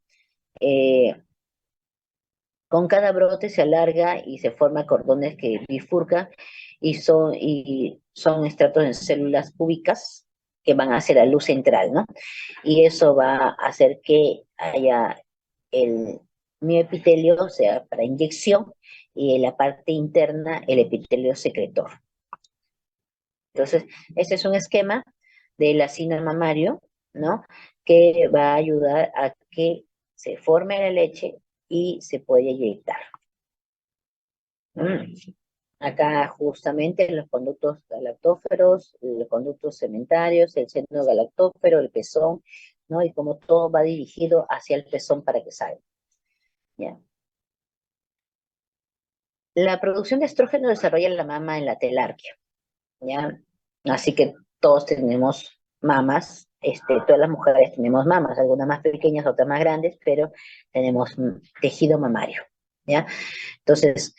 Con cada brote se alarga y se forman cordones que bifurcan y son estratos en células cúbicas que van hacia la luz central, ¿no? Y eso va a hacer que haya el mioepitelio, o sea, para inyección, y en la parte interna el epitelio secretor. Entonces, este es un esquema del asino mamario, ¿no? Que va a ayudar a que se forme la leche y se pueda inyectar. Acá justamente los conductos galactóferos, los conductos cementarios, el seno galactófero, el pezón, ¿no? Y como todo va dirigido hacia el pezón para que salga. ¿Ya? La producción de estrógeno desarrolla la mama en la telarquia, ¿ya? Así que todos tenemos mamas, todas las mujeres tenemos mamas, algunas más pequeñas, otras más grandes, pero tenemos tejido mamario, ¿ya? Entonces,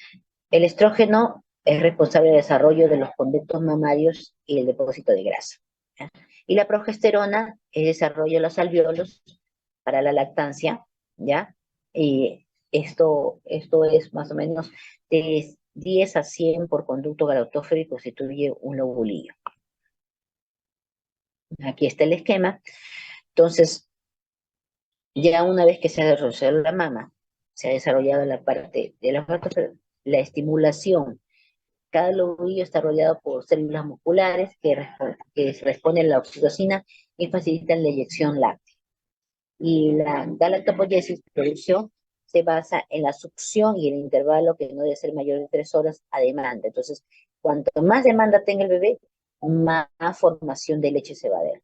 el estrógeno es responsable del desarrollo de los conductos mamarios y el depósito de grasa, ¿ya? Y la progesterona es desarrollo de los alvéolos para la lactancia, ¿ya? Y esto es más o menos de 10 a 100 por conducto galactófero y constituye un lobulillo. Aquí está el esquema. Entonces, ya una vez que se ha desarrollado la mama, se ha desarrollado la parte de la estimulación. Cada lobulillo está rodeado por células musculares que responden a la oxitocina y facilitan la eyección láctea. Y la galactopoiesis, producción, se basa en la succión y el intervalo que no debe ser mayor de 3 horas a demanda. Entonces, cuanto más demanda tenga el bebé, más formación de leche se va a dar,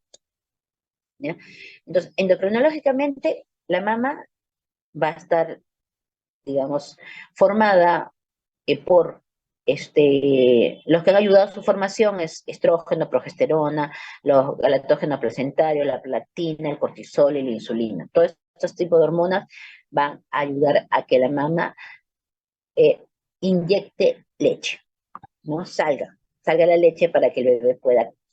¿ya? Entonces, endocrinológicamente, la mama va a estar, digamos, formada por los que han ayudado a su formación es estrógeno, progesterona, los galactógenos placentarios, la prolactina, el cortisol y la insulina. Todos estos tipos de hormonas van a ayudar a que la mama inyecte leche, ¿no? Salga la leche para que el bebé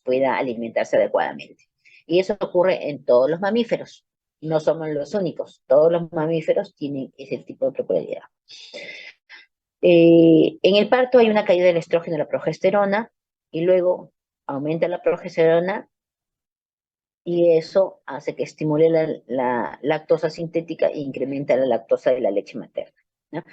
pueda alimentarse adecuadamente. Y eso ocurre en todos los mamíferos. No somos los únicos. Todos los mamíferos tienen ese tipo de peculiaridad. En el parto hay una caída del estrógeno y la progesterona, y luego aumenta la progesterona, y eso hace que estimule la lactosa sintética e incrementa la lactosa de la leche materna, ¿no?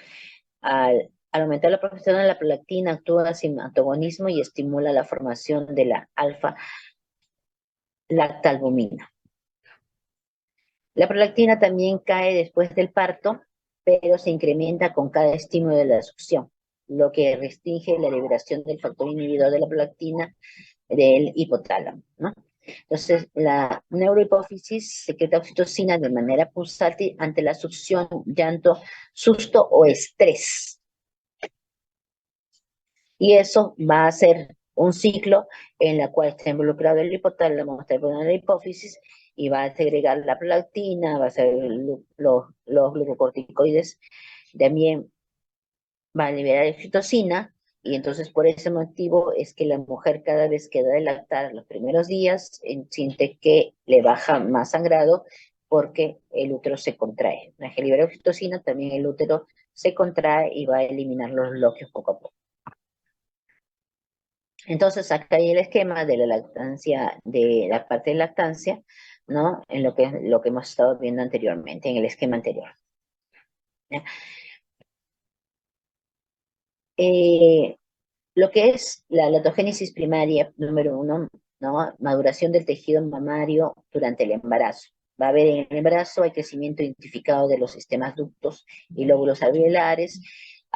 Al aumentar la progesterona, la prolactina actúa sin antagonismo y estimula la formación de la alfa-lactalbumina. La prolactina también cae después del parto, pero se incrementa con cada estímulo de la succión, lo que restringe la liberación del factor inhibidor de la prolactina del hipotálamo, ¿no? Entonces, la neurohipófisis secreta oxitocina de manera pulsátil ante la succión, llanto, susto o estrés. Y eso va a ser un ciclo en la cual está involucrado el hipotálamo, está involucrado la hipófisis, y va a segregar la prolactina, va a ser los glucocorticoides, también va a liberar oxitocina, y entonces por ese motivo es que la mujer cada vez que da de lactar los primeros días siente que le baja más sangrado porque el útero se contrae. Una vez que libera oxitocina, también el útero se contrae y va a eliminar los bloqueos poco a poco. Entonces, acá hay el esquema de la lactancia, de la parte de lactancia, ¿no? En lo que hemos estado viendo anteriormente, en el esquema anterior. ¿Ya? Lo que es la latogénesis primaria, número 1, ¿no? Maduración del tejido mamario durante el embarazo. Va a haber en el embarazo hay crecimiento identificado de los sistemas ductos y lóbulos alveolares.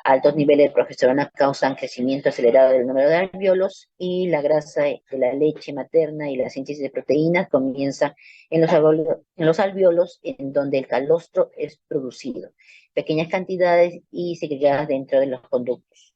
Altos niveles de progesterona causan crecimiento acelerado del número de alvéolos y la grasa de la leche materna y la síntesis de proteínas comienza en los alvéolos en donde el calostro es producido. Pequeñas cantidades y segregadas dentro de los conductos.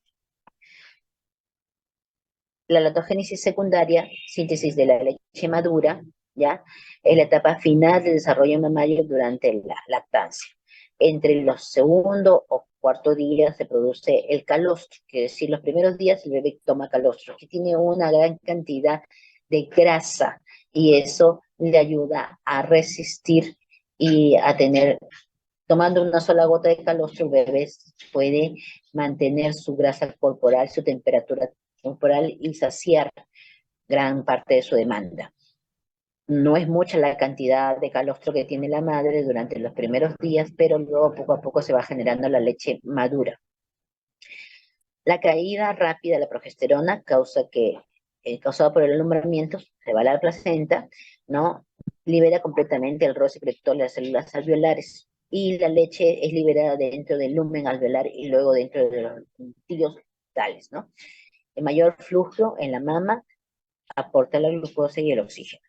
La latogénesis secundaria, síntesis de la leche madura, ¿ya? Es la etapa final del desarrollo mamario durante la lactancia. Entre los segundo o cuarto días se produce el calostro, que es decir, los primeros días el bebé toma calostro, que tiene una gran cantidad de grasa y eso le ayuda a resistir y a tener, tomando una sola gota de calostro, el bebé puede mantener su grasa corporal, su temperatura corporal y saciar gran parte de su demanda. No es mucha la cantidad de calostro que tiene la madre durante los primeros días, pero luego poco a poco se va generando la leche madura. La caída rápida de la progesterona causada por el alumbramiento, se va a la placenta, ¿no? Libera completamente el rol secretor de las células alveolares y la leche es liberada dentro del lumen alveolar y luego dentro de los núcleos tales, ¿no? El mayor flujo en la mama aporta la glucosa y el oxígeno.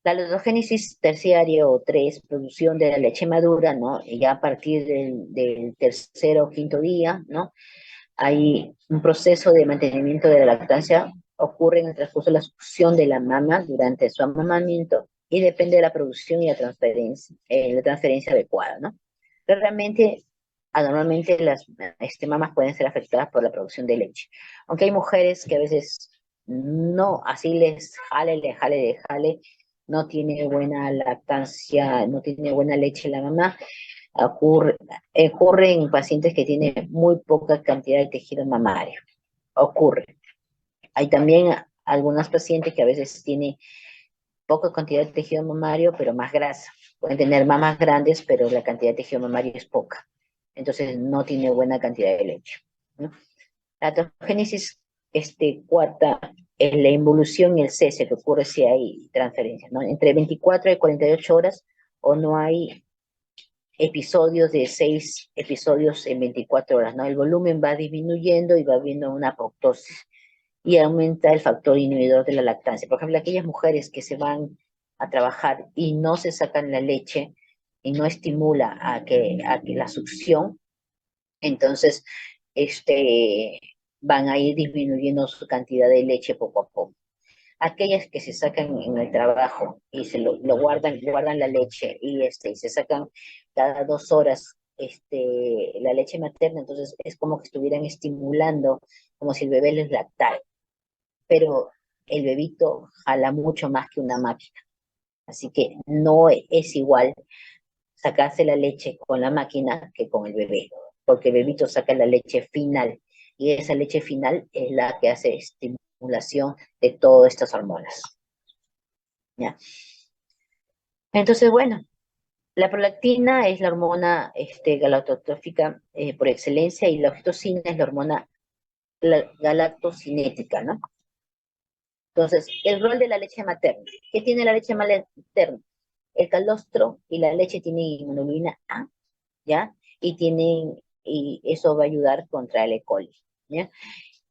La latogénesis terciaria o 3, producción de la leche madura, ¿no? Y ya a partir del tercer o quinto día, ¿no? Hay un proceso de mantenimiento de la lactancia, ocurre en el transcurso de la succión de la mama durante su amamamiento y depende de la producción y la transferencia adecuada, ¿no? Pero realmente, anormalmente las mamas pueden ser afectadas por la producción de leche. Aunque hay mujeres que a veces no, así les jale, no tiene buena lactancia, no tiene buena leche la mamá, ocurre en pacientes que tienen muy poca cantidad de tejido mamario. Ocurre. Hay también algunos pacientes que a veces tienen poca cantidad de tejido mamario, pero más grasa. Pueden tener mamas grandes, pero la cantidad de tejido mamario es poca. Entonces no tiene buena cantidad de leche, ¿no? La latogénesis cuarta es la involución y el cese que ocurre si hay transferencia, ¿no? Entre 24 y 48 horas o no hay episodios de 6 episodios en 24 horas, ¿no? El volumen va disminuyendo y va habiendo una apoptosis y aumenta el factor inhibidor de la lactancia. Por ejemplo, aquellas mujeres que se van a trabajar y no se sacan la leche y no estimula a que la succión, entonces van a ir disminuyendo su cantidad de leche poco a poco. Aquellas que se sacan en el trabajo y se lo guardan la leche y se sacan cada 2 horas la leche materna, entonces es como que estuvieran estimulando, como si el bebé les lactara, pero el bebito jala mucho más que una máquina, así que no es igual sacarse la leche con la máquina que con el bebé, porque el bebito saca la leche final y esa leche final es la que hace estimulación de todas estas hormonas. ¿Ya? Entonces, bueno, la prolactina es la hormona galactotrófica por excelencia y la oxitocina es la hormona galactocinética, ¿no? Entonces, el rol de la leche materna. ¿Qué tiene la leche materna? El calostro y la leche tienen inmunoglobulina A, ¿ya? Y eso va a ayudar contra el E. coli, ¿ya?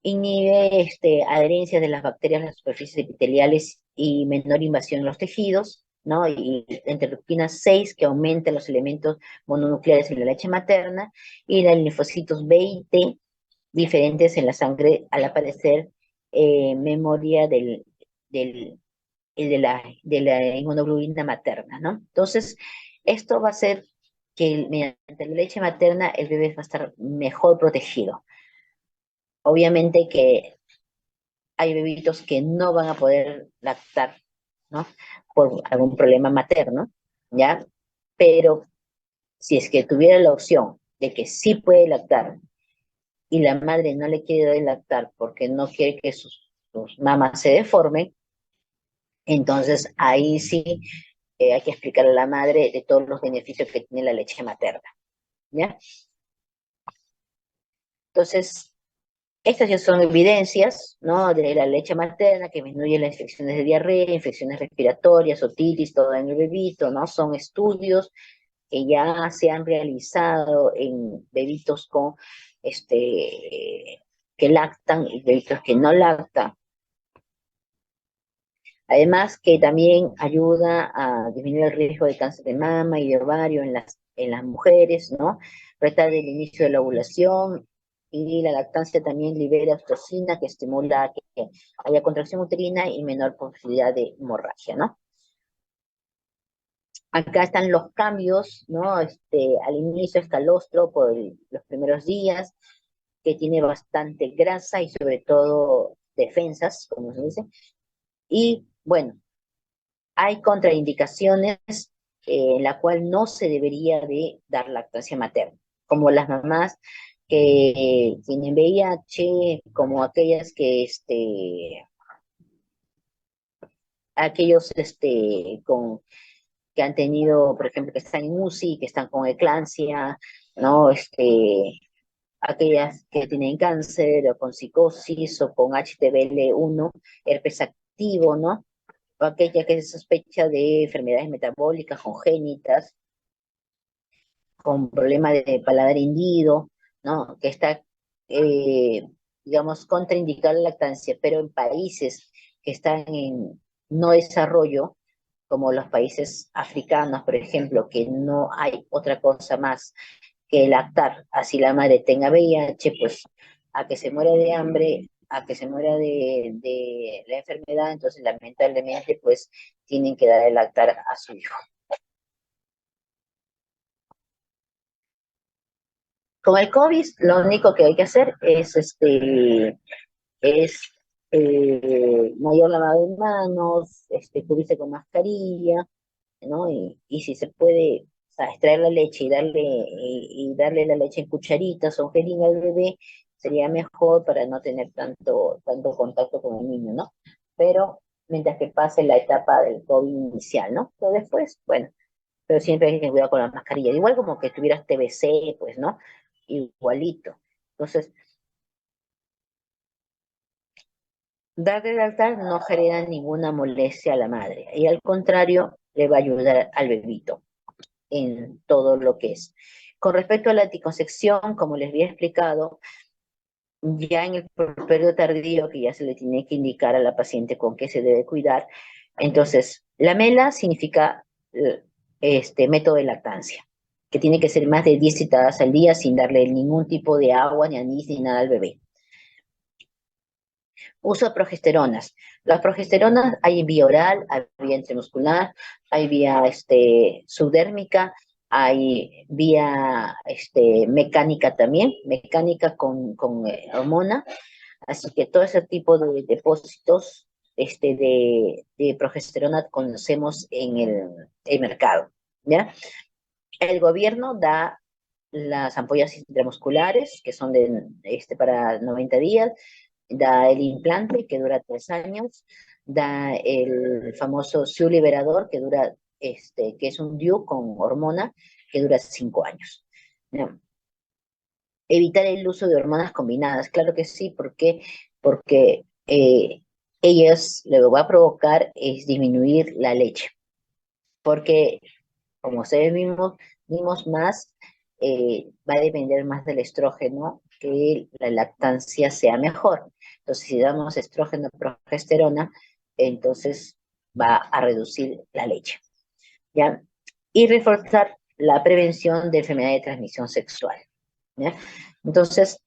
Inhibe adherencias de las bacterias a las superficies epiteliales y menor invasión en los tejidos, ¿no? Y interleucina 6, que aumenta los elementos mononucleares en la leche materna, y los linfocitos B y T, diferentes en la sangre, al aparecer memoria de la inmunoglobulina materna, ¿no? Entonces, esto va a hacer que mediante la leche materna el bebé va a estar mejor protegido. Obviamente que hay bebitos que no van a poder lactar ¿no? Por algún problema materno, ¿ya? Pero si es que tuviera la opción de que sí puede lactar y la madre no le quiere dar lactar porque no quiere que sus mamas se deformen, entonces ahí sí hay que explicarle a la madre de todos los beneficios que tiene la leche materna, ¿ya? Entonces, estas ya son evidencias, ¿no? De la leche materna que disminuye las infecciones de diarrea, infecciones respiratorias, otitis, todo en el bebito, ¿no? Son estudios que ya se han realizado en bebitos con, que lactan y bebitos que no lactan. Además que también ayuda a disminuir el riesgo de cáncer de mama y de ovario en las mujeres, ¿no? Retarda el inicio de la ovulación y la lactancia también libera oxitocina que estimula que haya contracción uterina y menor posibilidad de hemorragia, ¿no? Acá están los cambios, ¿no? Al inicio es calostro por los primeros días, que tiene bastante grasa y sobre todo defensas, como se dice. Y bueno, hay contraindicaciones en la cual no se debería de dar lactancia materna, como las mamás que tienen VIH, como aquellas que, aquellos que han tenido, por ejemplo, que están en UCI, que están con eclampsia, ¿no? Aquellas que tienen cáncer o con psicosis o con HTBL1, herpes activo, ¿no? O aquella que se sospecha de enfermedades metabólicas congénitas, con problemas de paladar hendido, ¿no? Que está, digamos, contraindicada la lactancia, pero en países que están en no desarrollo, como los países africanos, por ejemplo, que no hay otra cosa más que lactar, así la madre tenga VIH, pues a que se muera de hambre, a que se muera de la enfermedad, entonces lamentablemente pues tienen que dar el lactar a su hijo. Con el COVID, lo único que hay que hacer es mayor lavado de manos, cubrirse con mascarilla, ¿no? Y si se puede, o sea, extraer la leche y darle la leche en cucharitas o jeringa al bebé, sería mejor para no tener tanto contacto con el niño, ¿no? Pero mientras que pase la etapa del COVID inicial, ¿no? Pero después, bueno, pero siempre hay que tener cuidado con la mascarilla. Igual como que tuvieras TBC, pues, ¿no? Igualito. Entonces, dar de altar no genera ninguna molestia a la madre y al contrario, le va a ayudar al bebito en todo lo que es. Con respecto a la anticoncepción, como les había explicado, ya en el periodo tardío, que ya se le tiene que indicar a la paciente con qué se debe cuidar, entonces, la mela significa método de lactancia, que tiene que ser más de 10 citadas al día sin darle ningún tipo de agua, ni anís, ni nada al bebé. Uso de progesteronas. Las progesteronas hay vía oral, hay vía intramuscular, hay vía subdérmica, hay vía mecánica también, mecánica con hormona. Así que todo ese tipo de depósitos de progesterona conocemos en el mercado, ¿ya? El gobierno da las ampollas intramusculares, que son para 90 días, da el implante, que dura 3 años, da el famoso SIU liberador, que dura, que es un DIU con hormona, que dura 5 años. ¿No? Evitar el uso de hormonas combinadas, claro que sí, ¿por qué? Porque ellas lo que va a provocar es disminuir la leche, porque como ustedes vimos más, va a depender más del estrógeno, que la lactancia sea mejor. Entonces, si damos estrógeno, progesterona, entonces va a reducir la leche, ¿ya? Y reforzar la prevención de enfermedad de transmisión sexual, ¿ya? Entonces,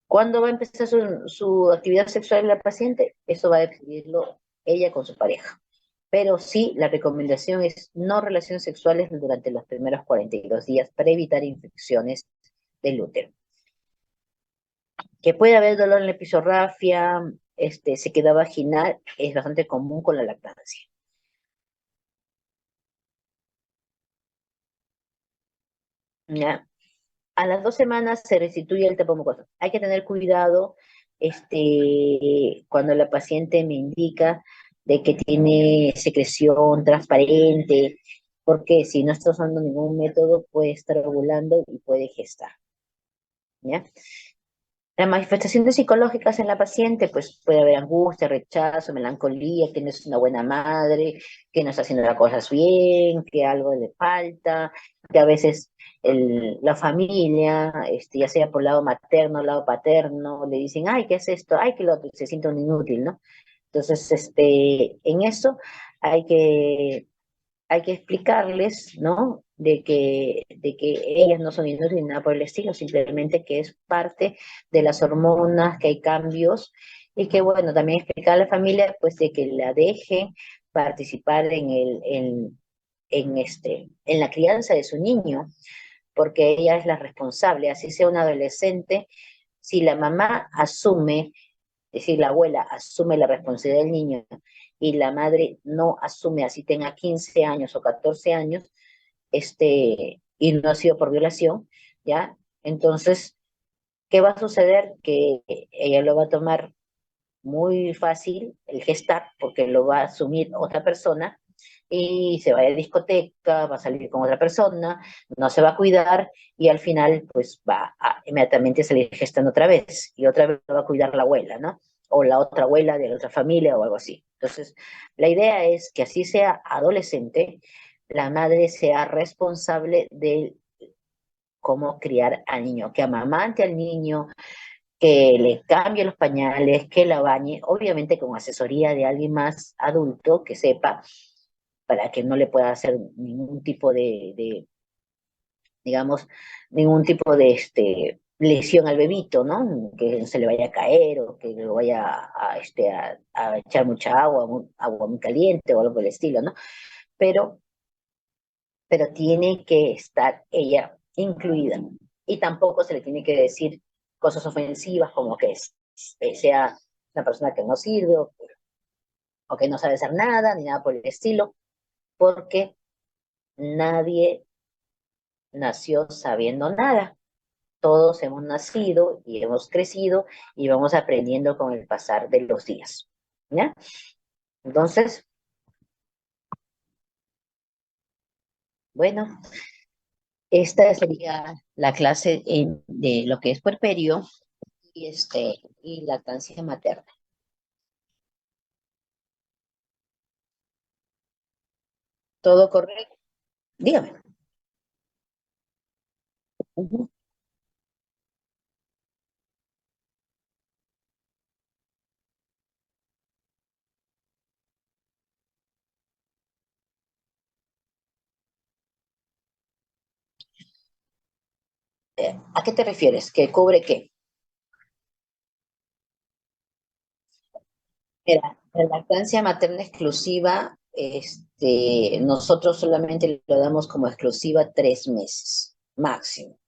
¿cuándo va a empezar su actividad sexual la paciente? Eso va a decidirlo ella con su pareja. Pero sí, la recomendación es no relaciones sexuales durante los primeros 42 días para evitar infecciones del útero. Que puede haber dolor en la episorrafia, sequedad vaginal, es bastante común con la lactancia. ¿ya? A las 2 semanas se restituye el tapomucoso. Hay que tener cuidado cuando la paciente me indica de que tiene secreción transparente, porque si no está usando ningún método puede estar ovulando y puede gestar, ¿ya? Las manifestaciones psicológicas en la paciente, pues puede haber angustia, rechazo, melancolía, que no es una buena madre, que no está haciendo las cosas bien, que algo le falta, que a veces la familia, ya sea por lado materno, lado paterno, le dicen, ay, ¿qué es esto? Ay, que lo otro, y se siente un inútil, ¿no? Entonces, en eso hay que hay que explicarles, ¿no? De que ellas no son inútiles ni nada por el estilo, simplemente que es parte de las hormonas, que hay cambios, y que, bueno, también explicar a la familia, pues, de que la deje participar en la crianza de su niño, porque ella es la responsable, así sea un adolescente, si la mamá asume, es decir, la abuela asume la responsabilidad del niño y la madre no asume, así tenga 15 años o 14 años, y no ha sido por violación, ¿ya? Entonces, ¿qué va a suceder? Que ella lo va a tomar muy fácil, el gestar, porque lo va a asumir otra persona, y se va a ir a discoteca, va a salir con otra persona, no se va a cuidar, y al final, pues va a inmediatamente salir gestando otra vez, y otra vez va a cuidar la abuela, ¿no? O la otra abuela de la otra familia o algo así. Entonces, la idea es que así sea adolescente, la madre sea responsable de cómo criar al niño, que amamante al niño, que le cambie los pañales, que la bañe, obviamente con asesoría de alguien más adulto que sepa, para que no le pueda hacer ningún tipo digamos, ningún tipo de lesión al bebito, ¿no? Que se le vaya a caer o que lo vaya a echar mucha agua muy caliente o algo por el estilo, ¿no? Pero, pero tiene que estar ella incluida. Y tampoco se le tiene que decir cosas ofensivas como que sea una persona que no sirve o que no sabe hacer nada, ni nada por el estilo, porque nadie nació sabiendo nada. Todos hemos nacido y hemos crecido y vamos aprendiendo con el pasar de los días. ¿Ya? Entonces, bueno, esta sería la clase de lo que es puerperio y lactancia materna. ¿Todo correcto? Dígame. Ujú. ¿A qué te refieres? ¿Que cubre qué? Mira, la lactancia materna exclusiva, nosotros solamente lo damos como exclusiva 3 meses, máximo,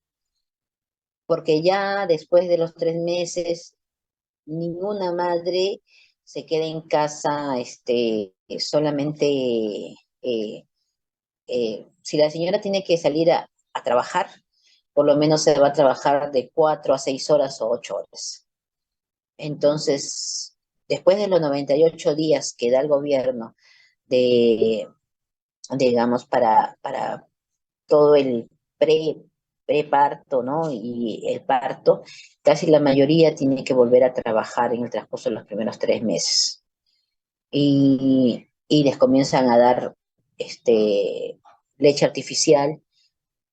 porque ya después de los 3 meses, ninguna madre se queda en casa, solamente, si la señora tiene que salir a trabajar, por lo menos se va a trabajar de 4 a 6 horas o 8 horas. Entonces, después de los 98 días que da el gobierno de, digamos, para todo el preparto, ¿no? Y el parto, casi la mayoría tiene que volver a trabajar en el transcurso de los primeros 3 meses. Y les comienzan a dar leche artificial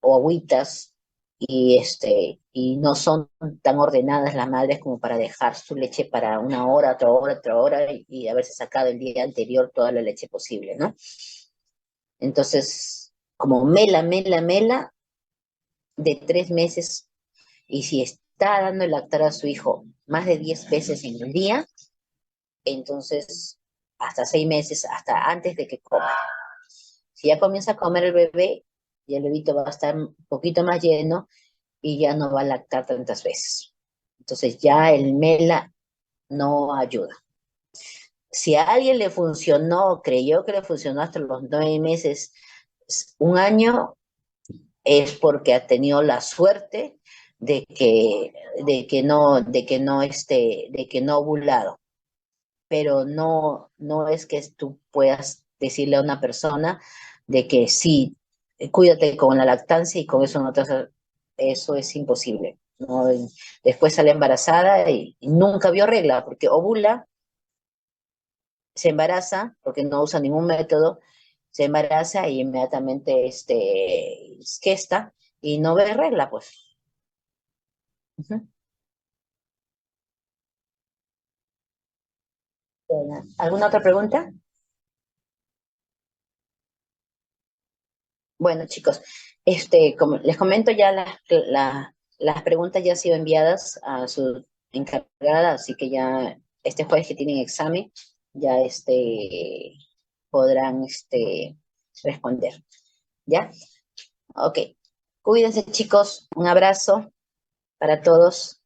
o agüitas y no son tan ordenadas las madres como para dejar su leche para una hora, otra hora y haberse sacado el día anterior toda la leche posible, ¿no? Entonces, como mela de 3 meses, y si está dando el lactar a su hijo más de 10 veces en el día, entonces hasta 6 meses, hasta antes de que coma. Si ya comienza a comer el bebé, y el bebito va a estar un poquito más lleno y ya no va a lactar tantas veces. Entonces ya el MELA no ayuda. Si a alguien le funcionó, creyó que le funcionó hasta los 9 meses, un año, es porque ha tenido la suerte de que no ha ovulado. Pero no es que tú puedas decirle a una persona de que sí, cuídate con la lactancia y con eso no te vas a- eso es imposible, ¿no? Después sale embarazada y nunca vio regla, porque ovula, se embaraza, porque no usa ningún método, se embaraza y inmediatamente gesta y no ve regla, pues. Ujú. ¿Alguna otra pregunta? Bueno, chicos, como les comento, ya las preguntas ya han sido enviadas a su encargada, así que ya este jueves que tienen examen, ya podrán responder. ¿Ya? Ok. Cuídense, chicos. Un abrazo para todos.